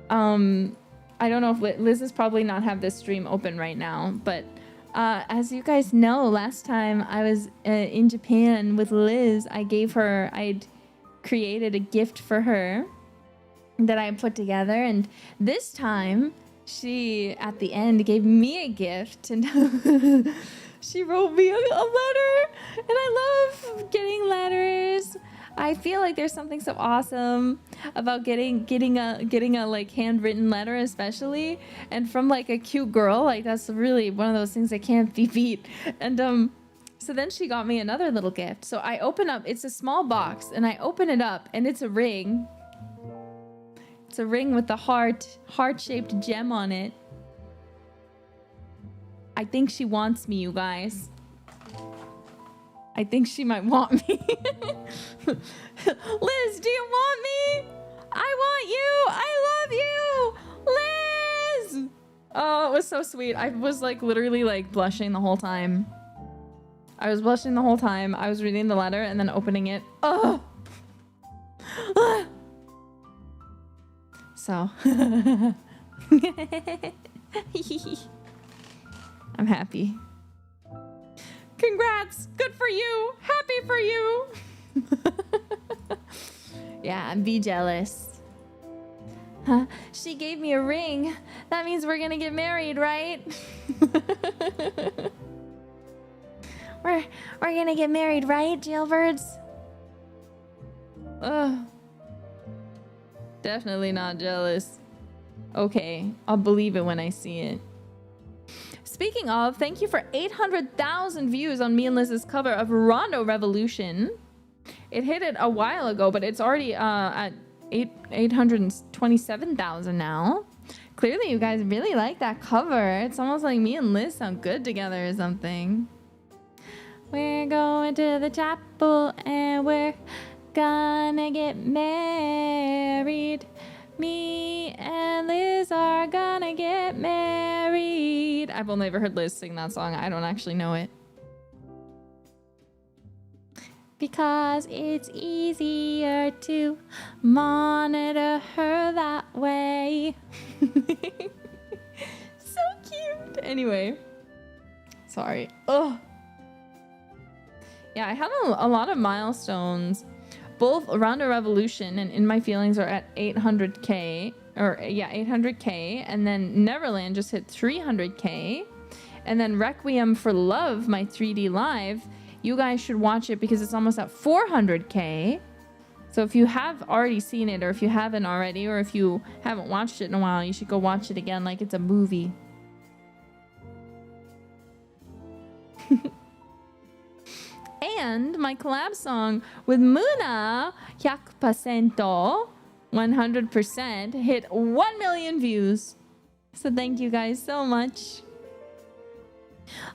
I don't know if Liz is probably not have this stream open right now, but as you guys know, last time I was in Japan with Liz, I'd created a gift for her that I put together, and this time she at the end gave me a gift, and she wrote me a letter, and I love getting letters. I feel like there's something so awesome about getting a like handwritten letter, especially, and from like a cute girl. Like that's really one of those things that can't be beat. And so then she got me another little gift. So I open up, it's a small box, and I open it up, and it's a ring. It's a ring with the heart-shaped gem on it. I think she wants me, you guys. I think she might want me. Liz, do you want me? I want you. I love you. Liz! Oh, it was so sweet. I was like literally like blushing the whole time. I was blushing the whole time. I was reading the letter and then opening it. Oh! So. I'm happy. Congrats! Good for you! Happy for you! Yeah, be jealous. Huh? She gave me a ring. That means we're gonna get married, right? We're gonna get married, right, jailbirds? Ugh. Definitely not jealous. Okay, I'll believe it when I see it. Speaking of, thank you for 800,000 views on me and Liz's cover of Rondo Revolution. It hit it a while ago, but it's already at 827,000 now. Clearly, you guys really like that cover. It's almost like me and Liz sound good together or something. We're going to the chapel and we're gonna get married. Me and Liz are gonna get married. I've only ever heard Liz sing that song. I don't actually know it. Because it's easier to monitor her that way. So cute. Anyway. Sorry. Ugh. Yeah, I had a lot of milestones. Both Around a Revolution and In My Feelings are at 800k. Or, yeah, 800k. And then Neverland just hit 300k. And then Requiem for Love, my 3D live, you guys should watch it because it's almost at 400k. So if you have already seen it, or if you haven't already, or if you haven't watched it in a while, you should go watch it again like it's a movie. And my collab song with Muna, 100%, 100%, hit 1 million views. So thank you guys so much.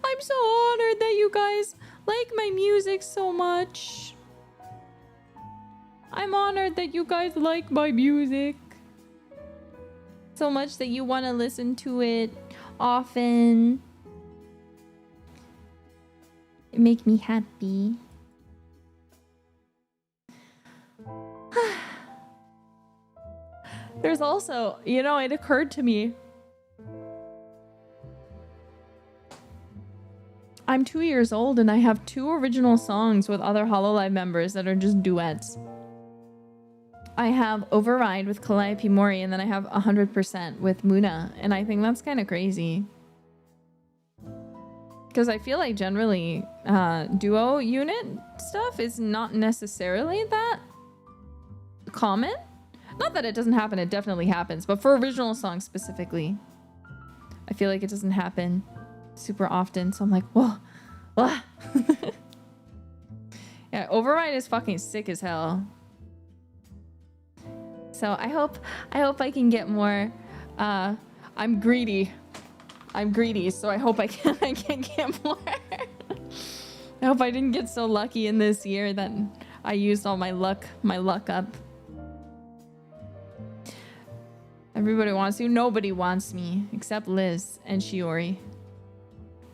I'm so honored that you guys like my music so much. I'm honored that you guys like my music so much that you want to listen to it often. It makes me happy. There's also, you know, it occurred to me. I'm 2 years old and I have 2 original songs with other hololive members that are just duets. I have Override with Calliope Mori, and then I have 100% with Muna, and I think that's kind of crazy. Because I feel like generally duo unit stuff is not necessarily that common. Not that it doesn't happen, it definitely happens, but for original songs specifically, I feel like it doesn't happen super often, so I'm like, whoa. Yeah, Override is fucking sick as hell. So I hope I can get more. I'm greedy, so I hope I can get more. I hope I didn't get so lucky in this year that I used all my luck up. Everybody wants you. Nobody wants me except Liz and Shiori.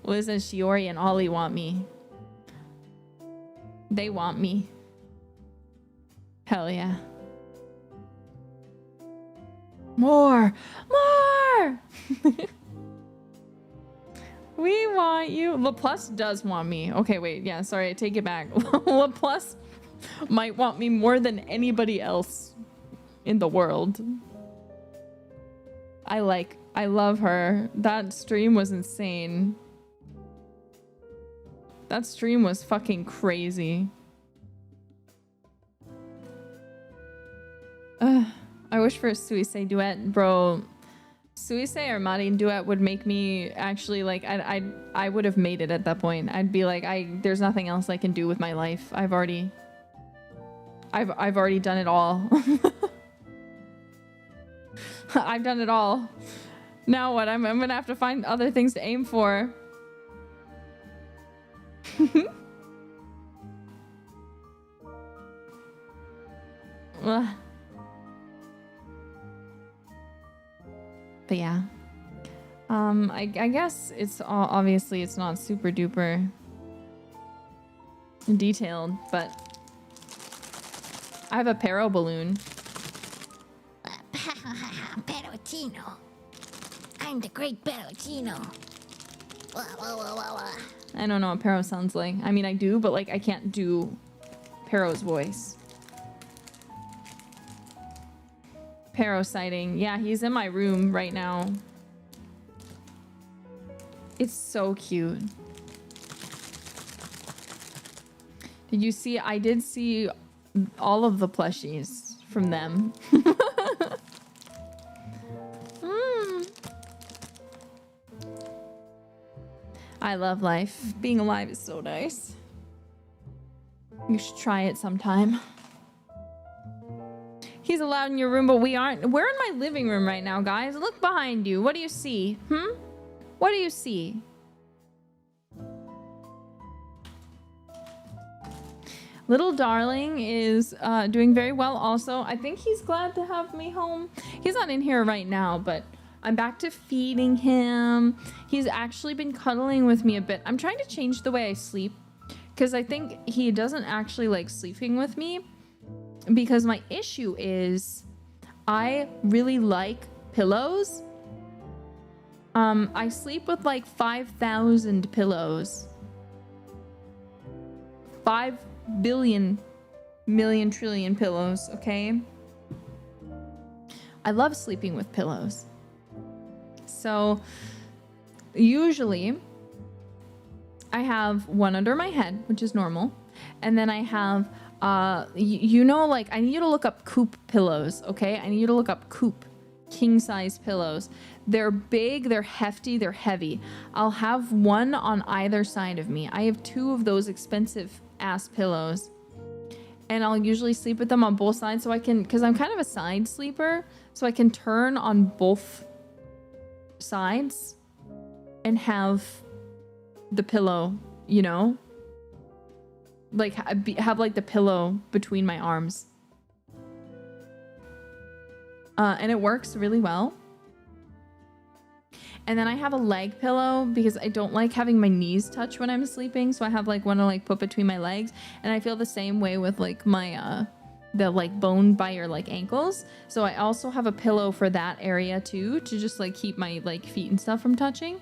Liz and Shiori and Ollie want me. They want me. Hell yeah. More! We want you. LaPlus does want me. Okay, wait. Yeah, sorry. I take it back. LaPlus might want me more than anybody else in the world. I love her. That stream was insane. That stream was fucking crazy. I wish for a Suisei duet, bro. Suisei or Marin duet would make me actually like I would have made it at that point. I'd be like there's nothing else I can do with my life. I've already done it all. I've done it all. Now what? I'm gonna have to find other things to aim for. But yeah, I guess it's obviously it's not super duper detailed, but I have a Pero balloon. Perotino. I'm the great Perotino. I don't know what Pero sounds like. I mean, I do, but like I can't do Pero's voice. Pero sighting. Yeah, he's in my room right now. It's so cute. Did you see? I did see all of the plushies from them. I love life. Being alive is so nice. You should try it sometime. He's allowed in your room, but we aren't. We're in my living room right now, guys. Look behind you. What do you see? What do you see? Little darling is doing very well also. I think he's glad to have me home. He's not in here right now, but I'm back to feeding him. He's actually been cuddling with me a bit. I'm trying to change the way I sleep because I think he doesn't actually like sleeping with me. Because my issue is I really like pillows. I sleep with like 5,000 pillows. 5 billion million trillion pillows, okay? I love sleeping with pillows. So usually I have one under my head, which is normal. And then I have, you know, like I need you to look up coop pillows, okay? I need you to look up coop king size pillows. They're big, they're hefty, they're heavy. I'll have one on either side of me. I have 2 of those expensive ass pillows. And I'll usually sleep with them on both sides so I can, because I'm kind of a side sleeper, so I can turn on both sides and have the pillow, you know, like have like the pillow between my arms. And it works really well. And then I have a leg pillow because I don't like having my knees touch when I'm sleeping. So I have like one to like put between my legs. And I feel the same way with like my, the like bone by your like ankles. So I also have a pillow for that area too, to just like keep my like feet and stuff from touching.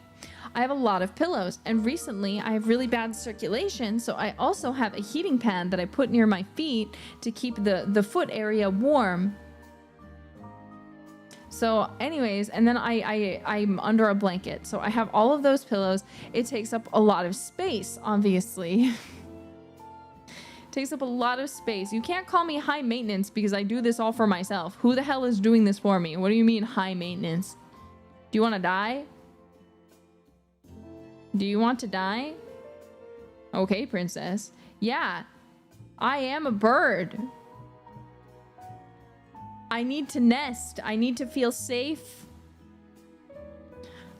I have a lot of pillows, and recently I have really bad circulation. So I also have a heating pad that I put near my feet to keep the foot area warm. So anyways, and then I'm under a blanket. So I have all of those pillows. It takes up a lot of space, obviously. Takes up a lot of space. You can't call me high maintenance because I do this all for myself. Who the hell is doing this for me? What do you mean high maintenance? Do you want to die? Do you want to die? Okay, princess. Yeah, I am a bird. I need to nest. I need to feel safe.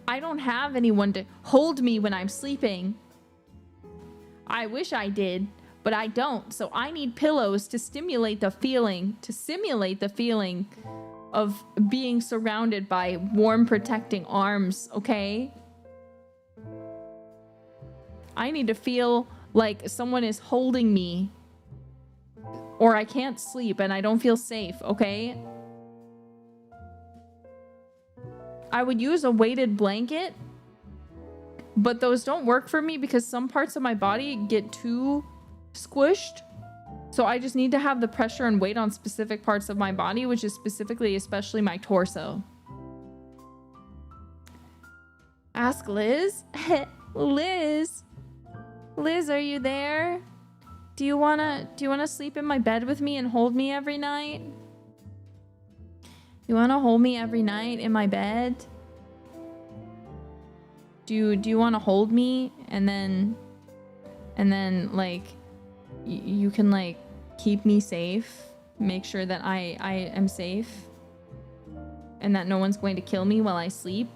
I don't have anyone to hold me when I'm sleeping. I wish I did, but I don't. So I need pillows to stimulate the feeling, to simulate the feeling of being surrounded by warm, protecting arms, okay? I need to feel like someone is holding me, or I can't sleep and I don't feel safe, okay? I would use a weighted blanket, but those don't work for me because some parts of my body get too squished. So I just need to have the pressure and weight on specific parts of my body, which is specifically, especially my torso. Ask Liz. Liz, are you there? Do you wanna sleep in my bed with me and hold me every night? You wanna hold me every night in my bed? Do you wanna hold me and then like you can like keep me safe, make sure that I am safe and that no one's going to kill me while I sleep?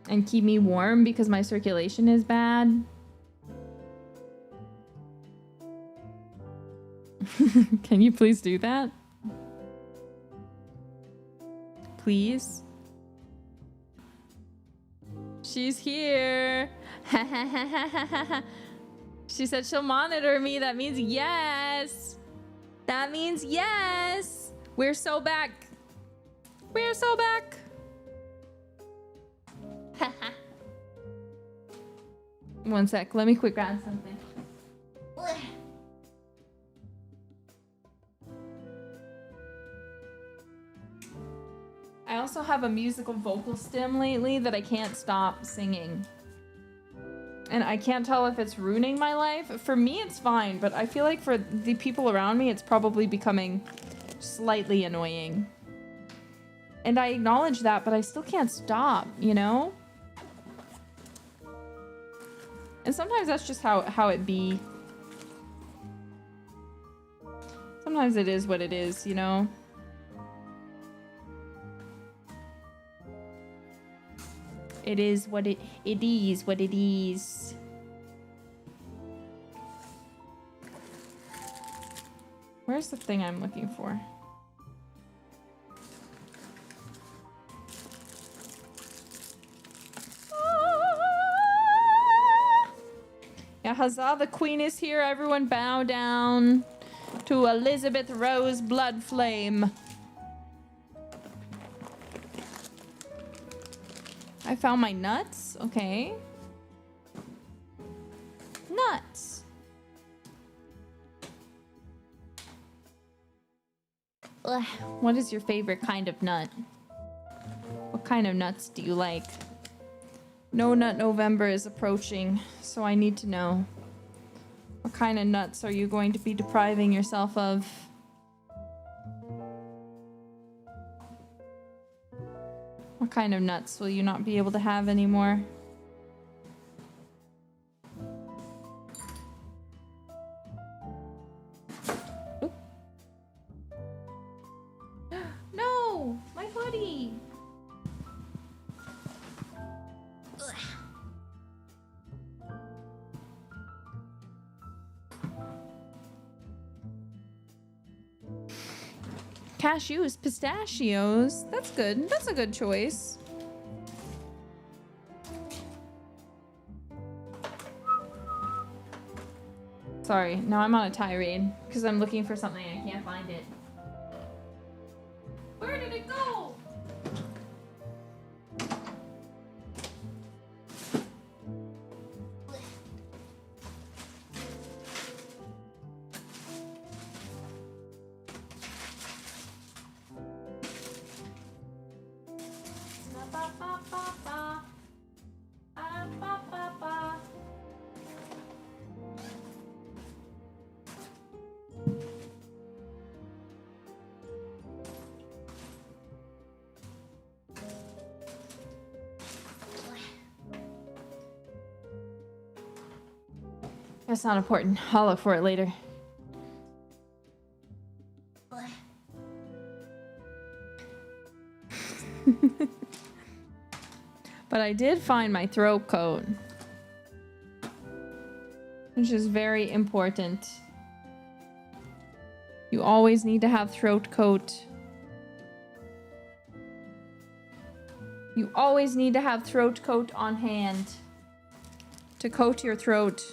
And keep me warm because my circulation is bad. Can you please do that? Please? She's here. She said she'll monitor me. That means yes. That means yes. We're so back. We're so back. One sec. Let me quick grab something. I also have a musical vocal stim lately that I can't stop singing. And I can't tell if it's ruining my life. For me, it's fine, but I feel like for the people around me, it's probably becoming slightly annoying. And I acknowledge that, but I still can't stop, you know? And sometimes that's just how it be. Sometimes it is what it is, you know? It is what it is what it is. Where's the thing I'm looking for? Yeah, huzzah, the queen is here. Everyone bow down to Elizabeth Rose Bloodflame. I found my nuts. Okay. nuts. Ugh, what is your favorite kind of nut? What kind of nuts do you like? No Nut November is approaching, so I need to know. What kind of nuts are you going to be depriving yourself of? What kind of nuts will you not be able to have anymore? Oop. No! My hoodie! Cashews, pistachios. That's good. That's a good choice. Sorry, now I'm on a tirade because I'm looking for something and I can't find it. Where did it go? That's not important. I'll look for it later. But I did find my throat coat, which is very important. You always need to have throat coat. You always need to have throat coat on hand to coat your throat.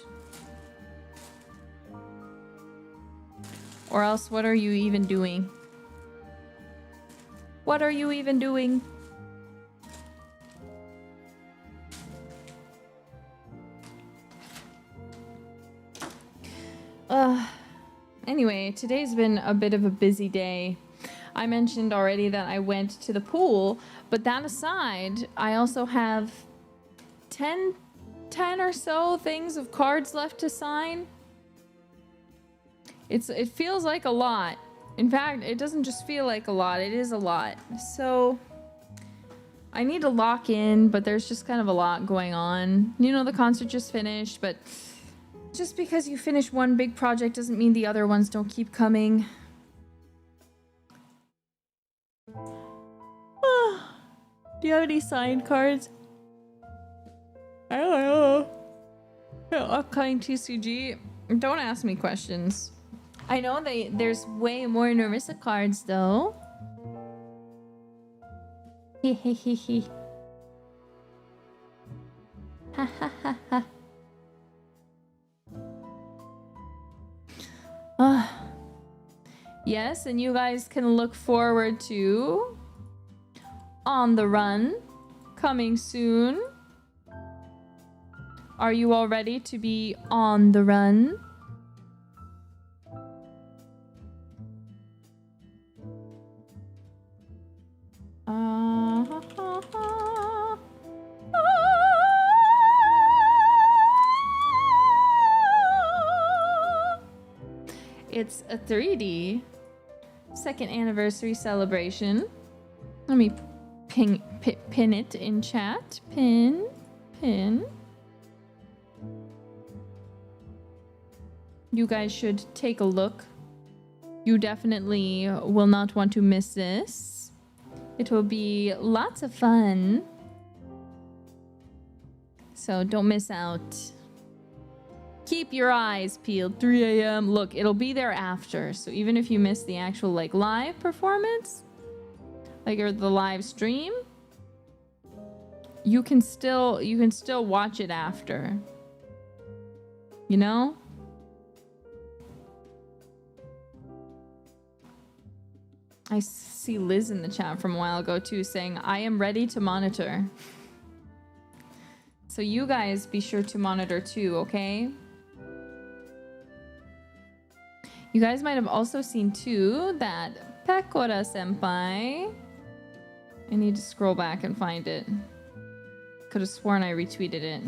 Or else, what are you even doing? What are you even doing? Anyway, today's been a bit of a busy day. I mentioned already that I went to the pool, but that aside, I also have 10 or so things of cards left to sign. It feels like a lot. In fact, it doesn't just feel like a lot, it is a lot. So I need to lock in, but there's just kind of a lot going on. You know, the concert just finished, but just because you finish one big project doesn't mean the other ones don't keep coming. Do you have any signed cards? I don't know. Upcoming TCG. Don't ask me questions. I know there's way more Nerissa cards though. Hehehehe. Ha ha ha ha. Yes, and you guys can look forward to On the Run coming soon. Are you all ready to be on the run? It's a 3D second anniversary celebration. Let me pin it in chat. Pin. You guys should take a look. You definitely will not want to miss this. It will be lots of fun. So don't miss out. Keep your eyes peeled. 3 a.m. Look, it'll be there after. So even if you miss the actual like live performance, like or the live stream, you can still watch it after. You know? I see Liz in the chat from a while ago too saying, I am ready to monitor. So you guys be sure to monitor too, okay? You guys might have also seen too that Pekora senpai. I need to scroll back and find it. Could have sworn I retweeted it.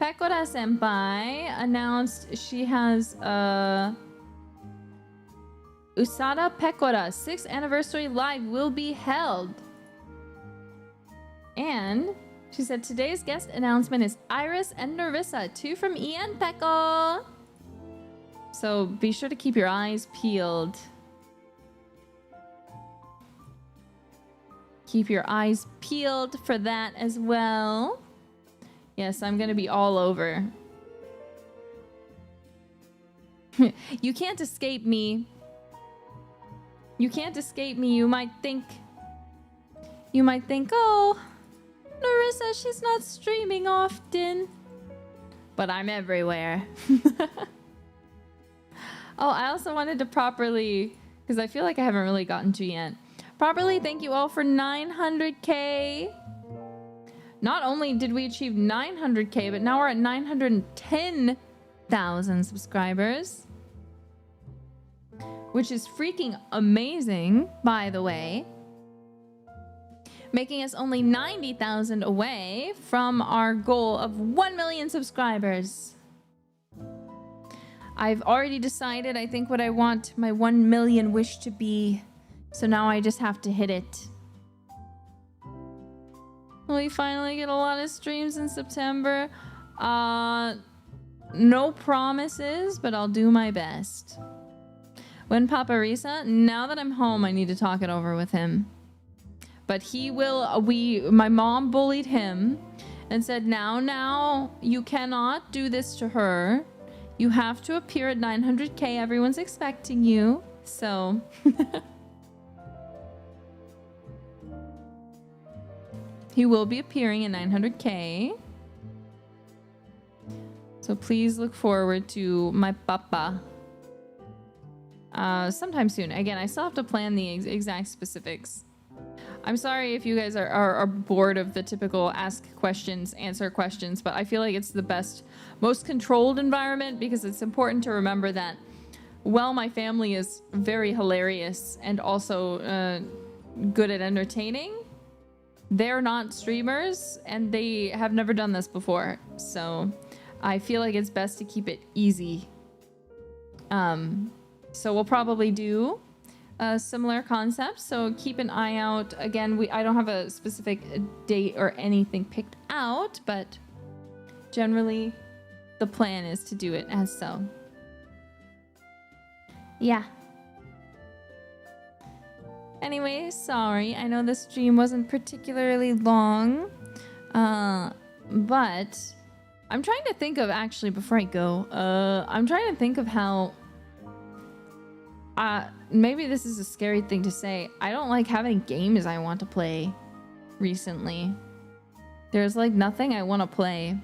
Pekora senpai announced she has a Usada Pekora 6th anniversary live will be held. And she said today's guest announcement is Iris and Nerissa, 2 from Ian Peko. So be sure to keep your eyes peeled. Keep your eyes peeled for that as well. Yes, I'm gonna be all over. You can't escape me. You can't escape me. You might think, oh, Nerissa, she's not streaming often. But I'm everywhere. Oh, I also wanted to properly, because I feel like I haven't really gotten to yet. Properly thank you all for 900k. Not only did we achieve 900k, but now we're at 910,000 subscribers. Which is freaking amazing, by the way. Making us only 90,000 away from our goal of 1 million subscribers. I've already decided, I think, what I want my 1 million wish to be. So now I just have to hit it. Will we finally get a lot of streams in September? No promises, but I'll do my best. When Paparisa, now that I'm home, I need to talk it over with him. But he will, my mom bullied him and said, now, you cannot do this to her. You have to appear at 900k. Everyone's expecting you. So. He will be appearing at 900k. So please look forward to my papa. Sometime soon. Again, I still have to plan the exact specifics. I'm sorry if you guys are bored of the typical ask questions, answer questions, but I feel like it's the best, most controlled environment because it's important to remember that while my family is very hilarious and also good at entertaining, they're not streamers and they have never done this before. So I feel like it's best to keep it easy. So we'll probably do similar concepts. So keep an eye out. Again, I don't have a specific date or anything picked out, but generally the plan is to do it as so. Yeah. Anyway, sorry. I know the stream wasn't particularly long, but I'm trying to think of, actually, before I go, I'm trying to think of how maybe this is a scary thing to say. I don't like having games I want to play recently. There's like nothing I want to play.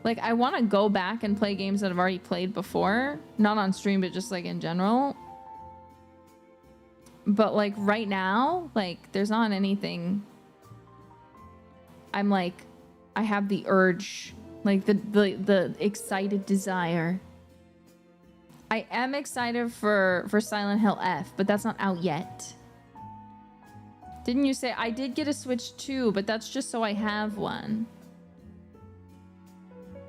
Like I want to go back and play games that I've already played before. Not on stream, but just like in general. But like right now, like there's not anything. I'm like, I have the urge, like the excited desire. I am excited for Silent Hill F, but that's not out yet. Didn't you say I did get a Switch too, but that's just so I have one.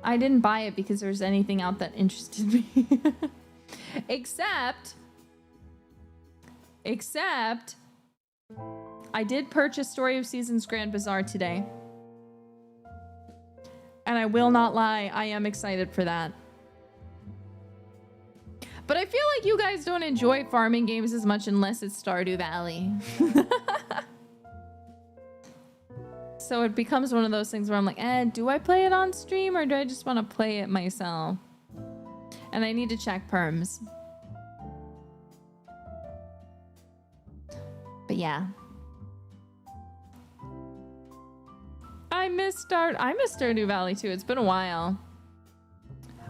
I didn't buy it because there was anything out that interested me. Except I did purchase Story of Seasons Grand Bazaar today. And I will not lie, I am excited for that. But I feel like you guys don't enjoy farming games as much unless it's Stardew Valley. So it becomes one of those things where I'm like, do I play it on stream or do I just want to play it myself? And I need to check perms. But yeah. I miss Stardew Valley too. It's been a while.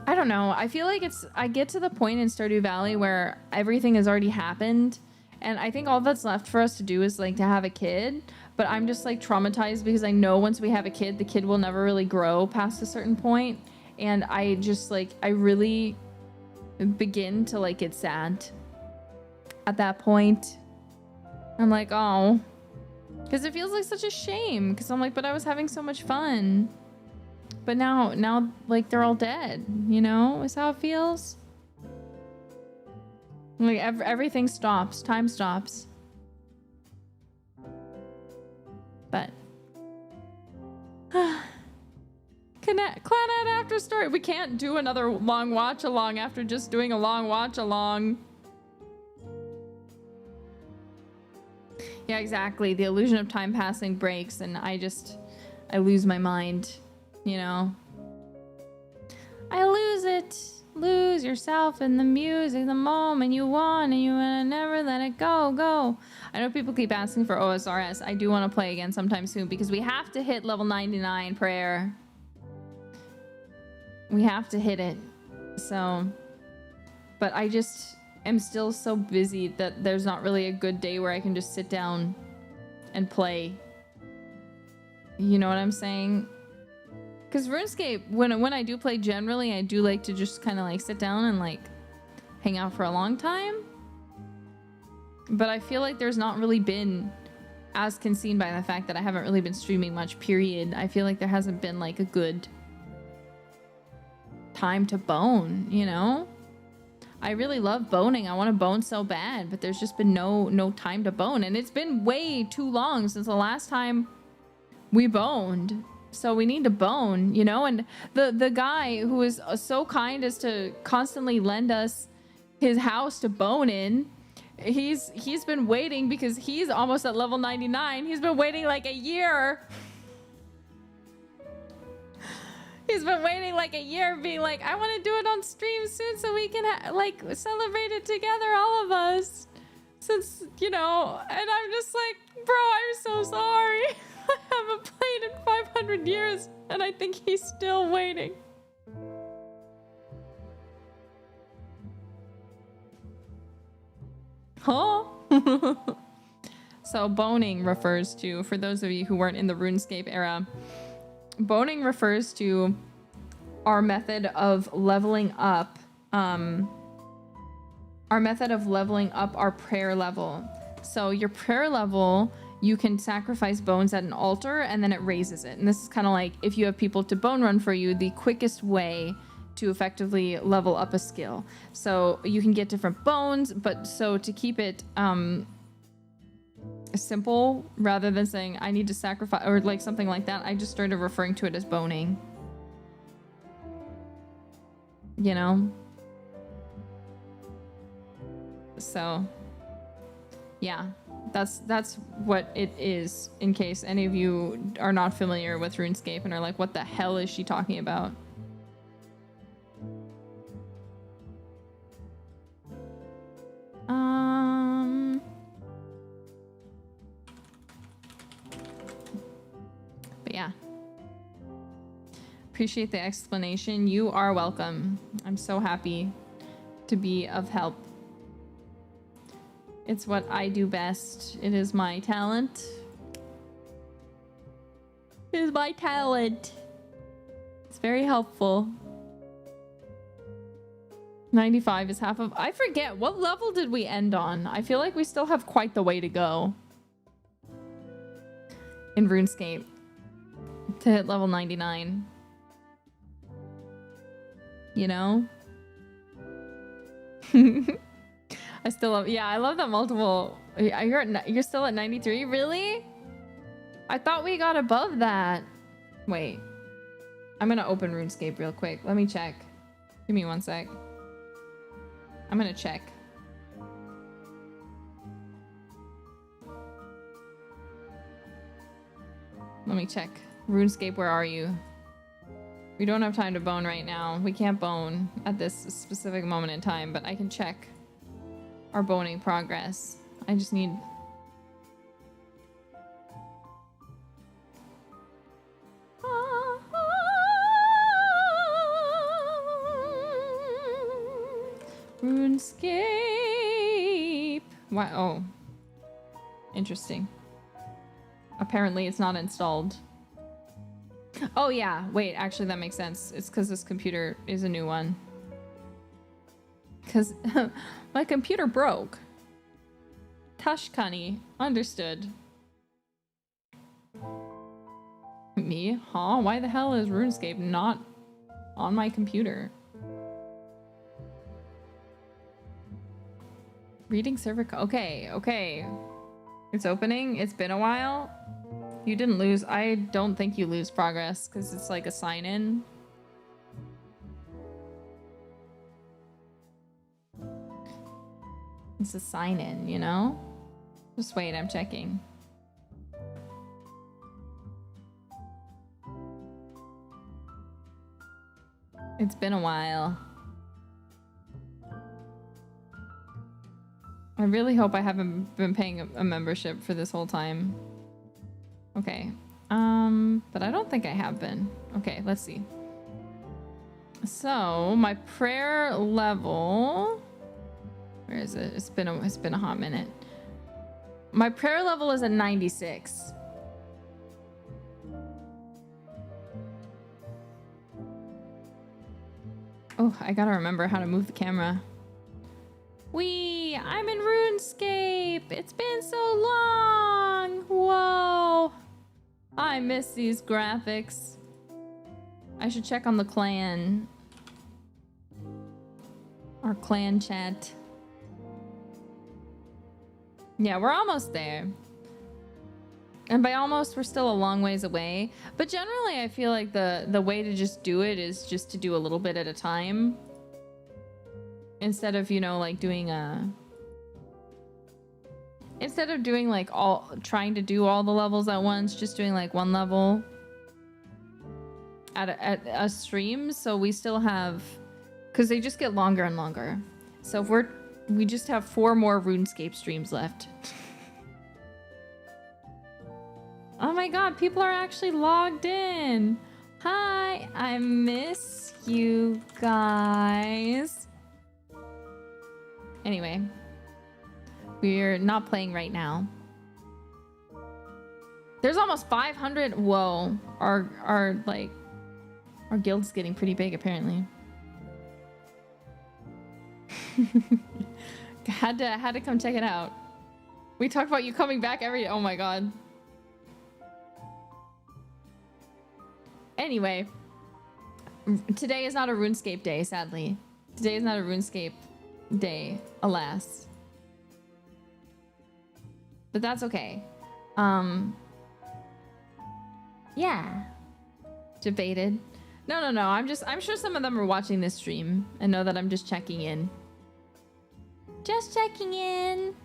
I don't know. I feel like I get to the point in Stardew Valley where everything has already happened. And I think all that's left for us to do is like to have a kid. But I'm just like traumatized because I know once we have a kid, the kid will never really grow past a certain point. And I just like, I really begin to like get sad at that point. I'm like, oh, because it feels like such a shame, because I'm like, but I was having so much fun, but now like they're all dead, you know, is how it feels. Like everything stops, time stops. But Clannad after story. We can't do another long watch along after just doing a long watch along. Yeah, exactly. The illusion of time passing breaks and I lose my mind, you know. I lose it. Lose yourself in the music, the moment you want, and you wanna never let it go. I know people keep asking for OSRS. I do want to play again sometime soon because we have to hit level 99 prayer. We have to hit it. So, but I just am still so busy that there's not really a good day where I can just sit down and play. You know what I'm saying? Because RuneScape, when I do play generally, I do like to just kind of like sit down and like hang out for a long time. But I feel like there's not really been, as can seen by the fact that I haven't really been streaming much, period. I feel like there hasn't been like a good time to bone, you know? I really love boning. I want to bone so bad, but there's just been no time to bone. And it's been way too long since the last time we boned. So we need to bone, you know? And the guy who is so kind as to constantly lend us his house to bone in, he's been waiting because he's almost at level 99. He's been waiting like a year. He's been waiting like a year, being like, I want to do it on stream soon so we can like celebrate it together, all of us. Since, you know, and I'm just like, bro, I'm so sorry. I haven't played in 500 years and I think he's still waiting. Huh? So boning refers to, for those of you who weren't in the RuneScape era, boning refers to our method of leveling up, our prayer level. So your prayer level, you can sacrifice bones at an altar and then it raises it. And this is kind of like if you have people to bone run for you, the quickest way to effectively level up a skill. So you can get different bones, but so to keep it simple, rather than saying I need to sacrifice or like something like that, I just started referring to it as boning. You know? So yeah, that's what it is, in case any of you are not familiar with RuneScape and are like, what the hell is she talking about? But yeah. Appreciate the explanation. You are welcome. I'm so happy to be of help. It's what I do best. It is my talent. It is my talent. It's very helpful. 95 is half of... I forget, what level did we end on? I feel like we still have quite the way to go in RuneScape to hit level 99. You know? I still love... Yeah, I love that multiple... You're still at 93? Really? I thought we got above that. Wait. I'm gonna open RuneScape real quick. Let me check. Give me one sec. I'm gonna check. Let me check. RuneScape, where are you? We don't have time to bone right now. We can't bone at this specific moment in time, but I can check our boning progress. I just need... RuneScape. Why? Oh, interesting. Apparently it's not installed. Oh yeah, wait, actually that makes sense. It's because this computer is a new one. Because my computer broke. Tashkani. Understood. Me? Huh? Why the hell is RuneScape not on my computer? Reading server okay, okay. It's opening. It's been a while. You didn't lose. I don't think you lose progress because it's like a sign-in. It's a sign-in, you know? Just wait, I'm checking. It's been a while. I really hope I haven't been paying a membership for this whole time. Okay. But I don't think I have been. Okay, let's see. So, my prayer level... Where is it? It's been a hot minute. My prayer level is at 96. Oh, I gotta remember how to move the camera. Wee! I'm in RuneScape! It's been so long! Whoa! I miss these graphics. I should check on the clan. Our clan chat. Yeah, we're almost there. And by almost, we're still a long ways away. But generally, I feel like the way to just do it is just to do a little bit at a time. Instead of, you know, like doing a... Instead of doing like trying to do all the levels at once, just doing like one level at a stream. So we still have... Because they just get longer and longer. So if we just have 4 more RuneScape streams left. Oh my god, people are actually logged in. Hi, I miss you guys. Anyway, we're not playing right now. There's almost 500. Whoa, our guild's getting pretty big apparently. had to come check it out. We talk about you coming back oh my god. Anyway, today is not a RuneScape day, sadly. Today is not a RuneScape day, alas. But that's okay. Yeah. Debated. No. I'm sure some of them are watching this stream and know that I'm just checking in. Just checking in.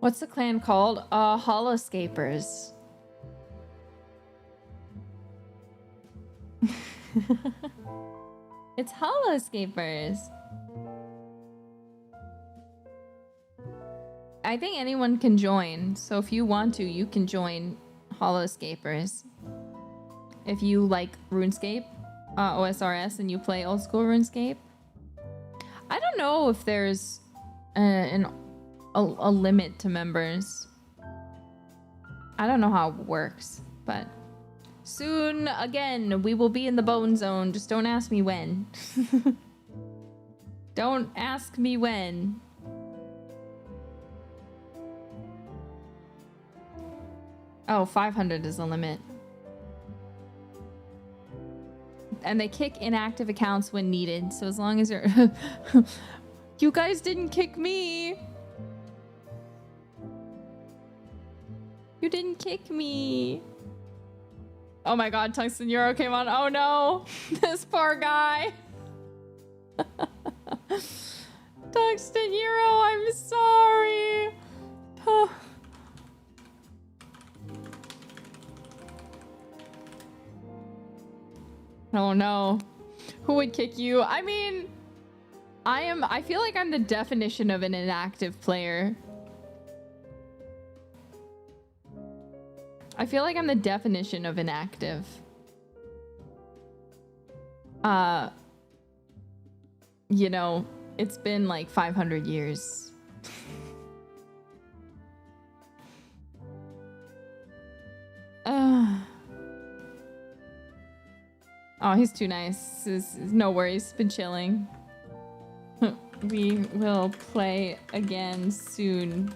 What's the clan called? Holoscapers. It's Holoscapers. I think anyone can join. So if you want to, you can join Holoscapers. If you like RuneScape, OSRS, and you play old school RuneScape. I don't know if there's a limit to members. I don't know how it works, but soon again we will be in the bone zone. Just don't ask me when. Don't ask me when. Oh, 500 is the limit. And they kick inactive accounts when needed. So as long as you're... You guys didn't kick me. You didn't kick me. Oh my god, Tungsten Euro came on. Oh no. This poor guy. Tungsten Euro, I'm sorry. Oh no. Who would kick you? I mean, I feel like I'm the definition of an inactive player. I feel like I'm the definition of inactive. You know, it's been like 500 years. Oh, he's too nice. No worries. Been chilling. We will play again soon.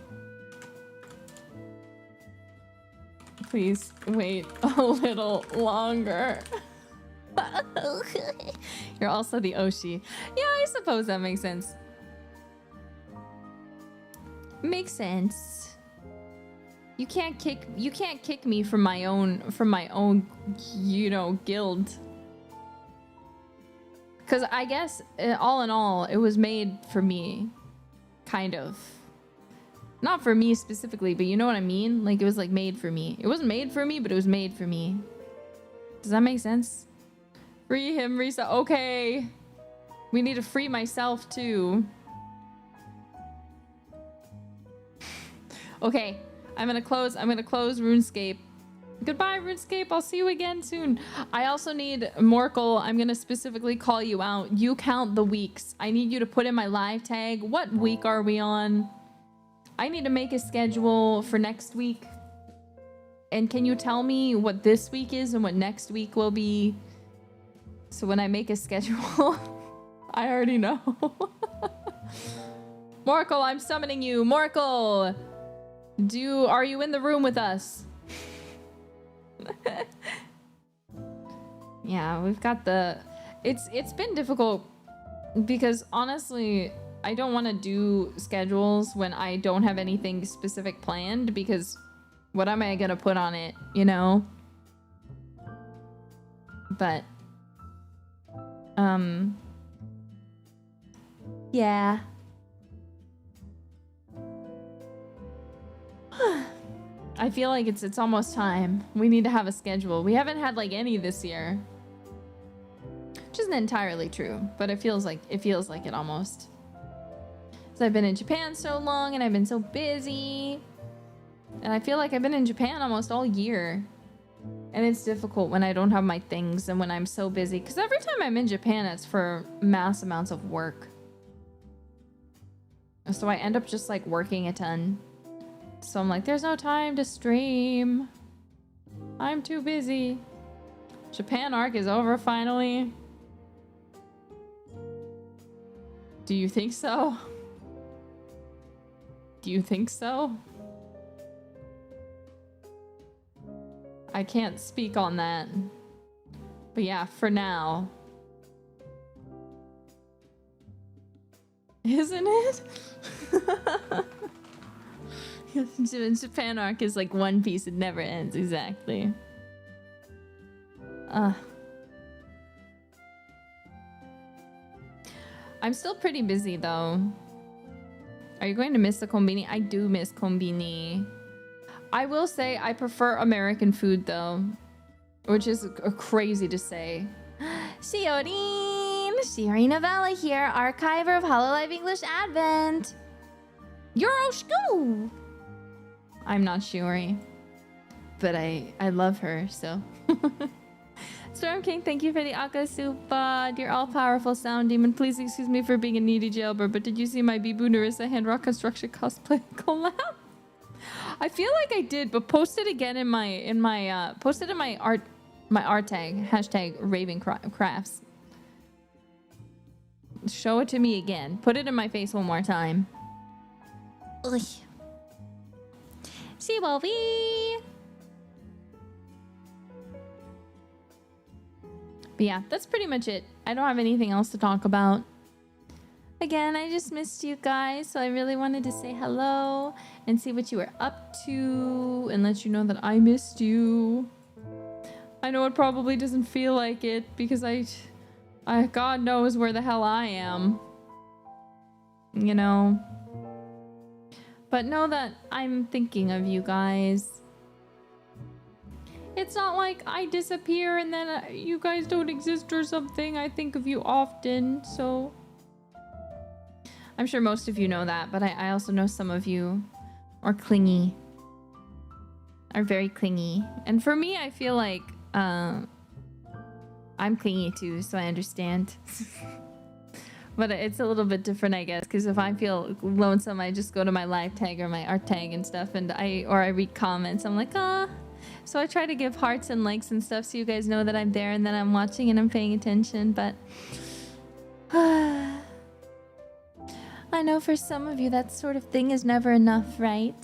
Please wait a little longer. You're also the Oshi. Yeah, I suppose that makes sense. Makes sense. You can't kick me from my own, you know, guild. Cause I guess all in all, it was made for me, kind of. Not for me specifically, but you know what I mean? Like it was like made for me. It wasn't made for me, but it was made for me. Does that make sense? Free him, Risa. Okay. We need to free myself too. Okay. I'm gonna close RuneScape. Goodbye, RuneScape. I'll see you again soon. I also need Morkel. I'm gonna specifically call you out. You count the weeks. I need you to put in my live tag. What week are we on? I need to make a schedule for next week. And can you tell me what this week is and what next week will be? So when I make a schedule, I already know. Morkel, I'm summoning you. Morkel, are you in the room with us? Yeah, we've got it's been difficult because honestly, I don't want to do schedules when I don't have anything specific planned because what am I gonna put on it, you know? But yeah. I feel like it's almost time. We need to have a schedule. We haven't had like any this year. Which isn't entirely true, but it feels like it almost. So I've been in Japan so long and I've been so busy. And I feel like I've been in Japan almost all year. And it's difficult when I don't have my things and when I'm so busy. Because every time I'm in Japan, it's for mass amounts of work. So I end up just like working a ton. So I'm like, there's no time to stream. I'm too busy. Japan arc is over finally. Do you think so? Do you think so? I can't speak on that. But yeah, for now. Isn't it? Japan arc is like One Piece, it never ends, exactly. I'm still pretty busy though. Are you going to miss the konbini? I do miss konbini. I will say I prefer American food though, which is crazy to say. Shiori Novella here, archiver of Hololive English-Advent. Yoroshiku! I'm not Shiori, but I love her, so. Storm King, thank you for the Akasupa. Dear all-powerful sound demon, please excuse me for being a needy jailbird, but did you see my Bibu Nerissa hand rock construction cosplay collab? I feel like I did, but post it again in my art tag, hashtag Ravencrafts. Show it to me again. Put it in my face one more time. Ugh. Shiwobi! But yeah, that's pretty much it. I don't have anything else to talk about. Again, I just missed you guys, so I really wanted to say hello and see what you were up to and let you know that I missed you. I know it probably doesn't feel like it because I God knows where the hell I am. You know. But know that I'm thinking of you guys. It's not like I disappear and then you guys don't exist or something. I think of you often, so... I'm sure most of you know that, but I also know some of you are clingy. Are very clingy. And for me, I feel like I'm clingy too, so I understand. But it's a little bit different, I guess, because if I feel lonesome, I just go to my live tag or my art tag and stuff, and I read comments. I'm like, ah. So I try to give hearts and likes and stuff so you guys know that I'm there and that I'm watching and I'm paying attention, but I know for some of you that sort of thing is never enough, right?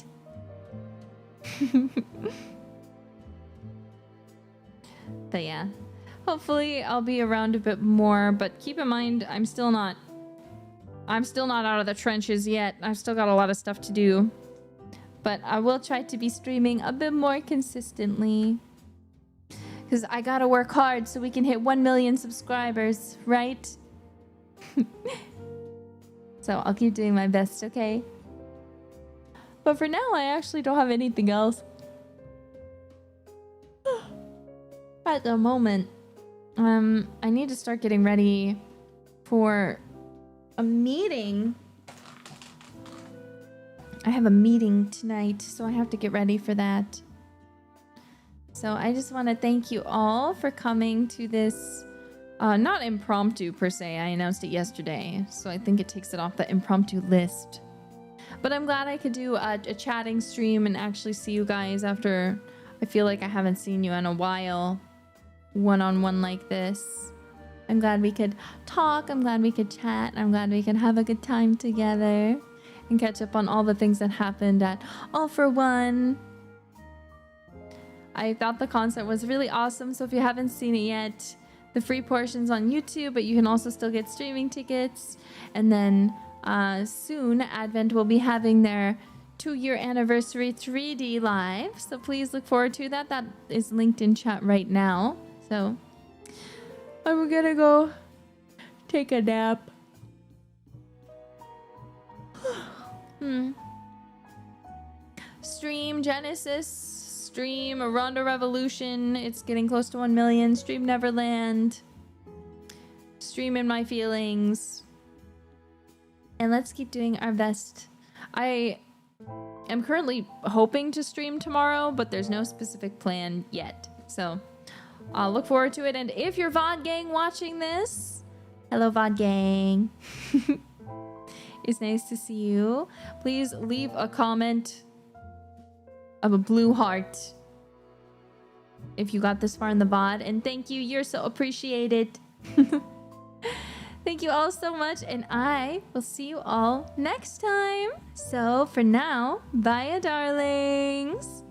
But yeah, hopefully I'll be around a bit more, but keep in mind I'm still not out of the trenches yet. I've still got a lot of stuff to do. But I will try to be streaming a bit more consistently. Because I gotta work hard so we can hit 1 million subscribers, right? So I'll keep doing my best, okay? But for now, I actually don't have anything else. At the moment, I need to start getting ready for a meeting. I have a meeting tonight, so I have to get ready for that. So I just want to thank you all for coming to this, not impromptu per se. I announced it yesterday, so I think it takes it off the impromptu list. But I'm glad I could do a chatting stream and actually see you guys after I feel like I haven't seen you in a while, one-on-one like this. I'm glad we could talk. I'm glad we could chat. I'm glad we could have a good time together and catch up on all the things that happened at All for One. I thought the concert was really awesome, so if you haven't seen it yet, the free portion's on YouTube, but you can also still get streaming tickets. And then soon, Advent will be having their 2-year anniversary 3D live, so please look forward to that. That is linked in chat right now. So I'm gonna go take a nap. Stream Genesis, stream Rondo Revolution, it's getting close to 1 million, stream Neverland, stream In My Feelings, and let's keep doing our best. I am currently hoping to stream tomorrow, but there's no specific plan yet, so I'll look forward to it. And if you're VOD Gang watching this, hello VOD Gang. It's nice to see you. Please leave a comment of a blue heart if you got this far in the VOD. And thank you. You're so appreciated. Thank you all so much. And I will see you all next time. So for now, bye, darlings.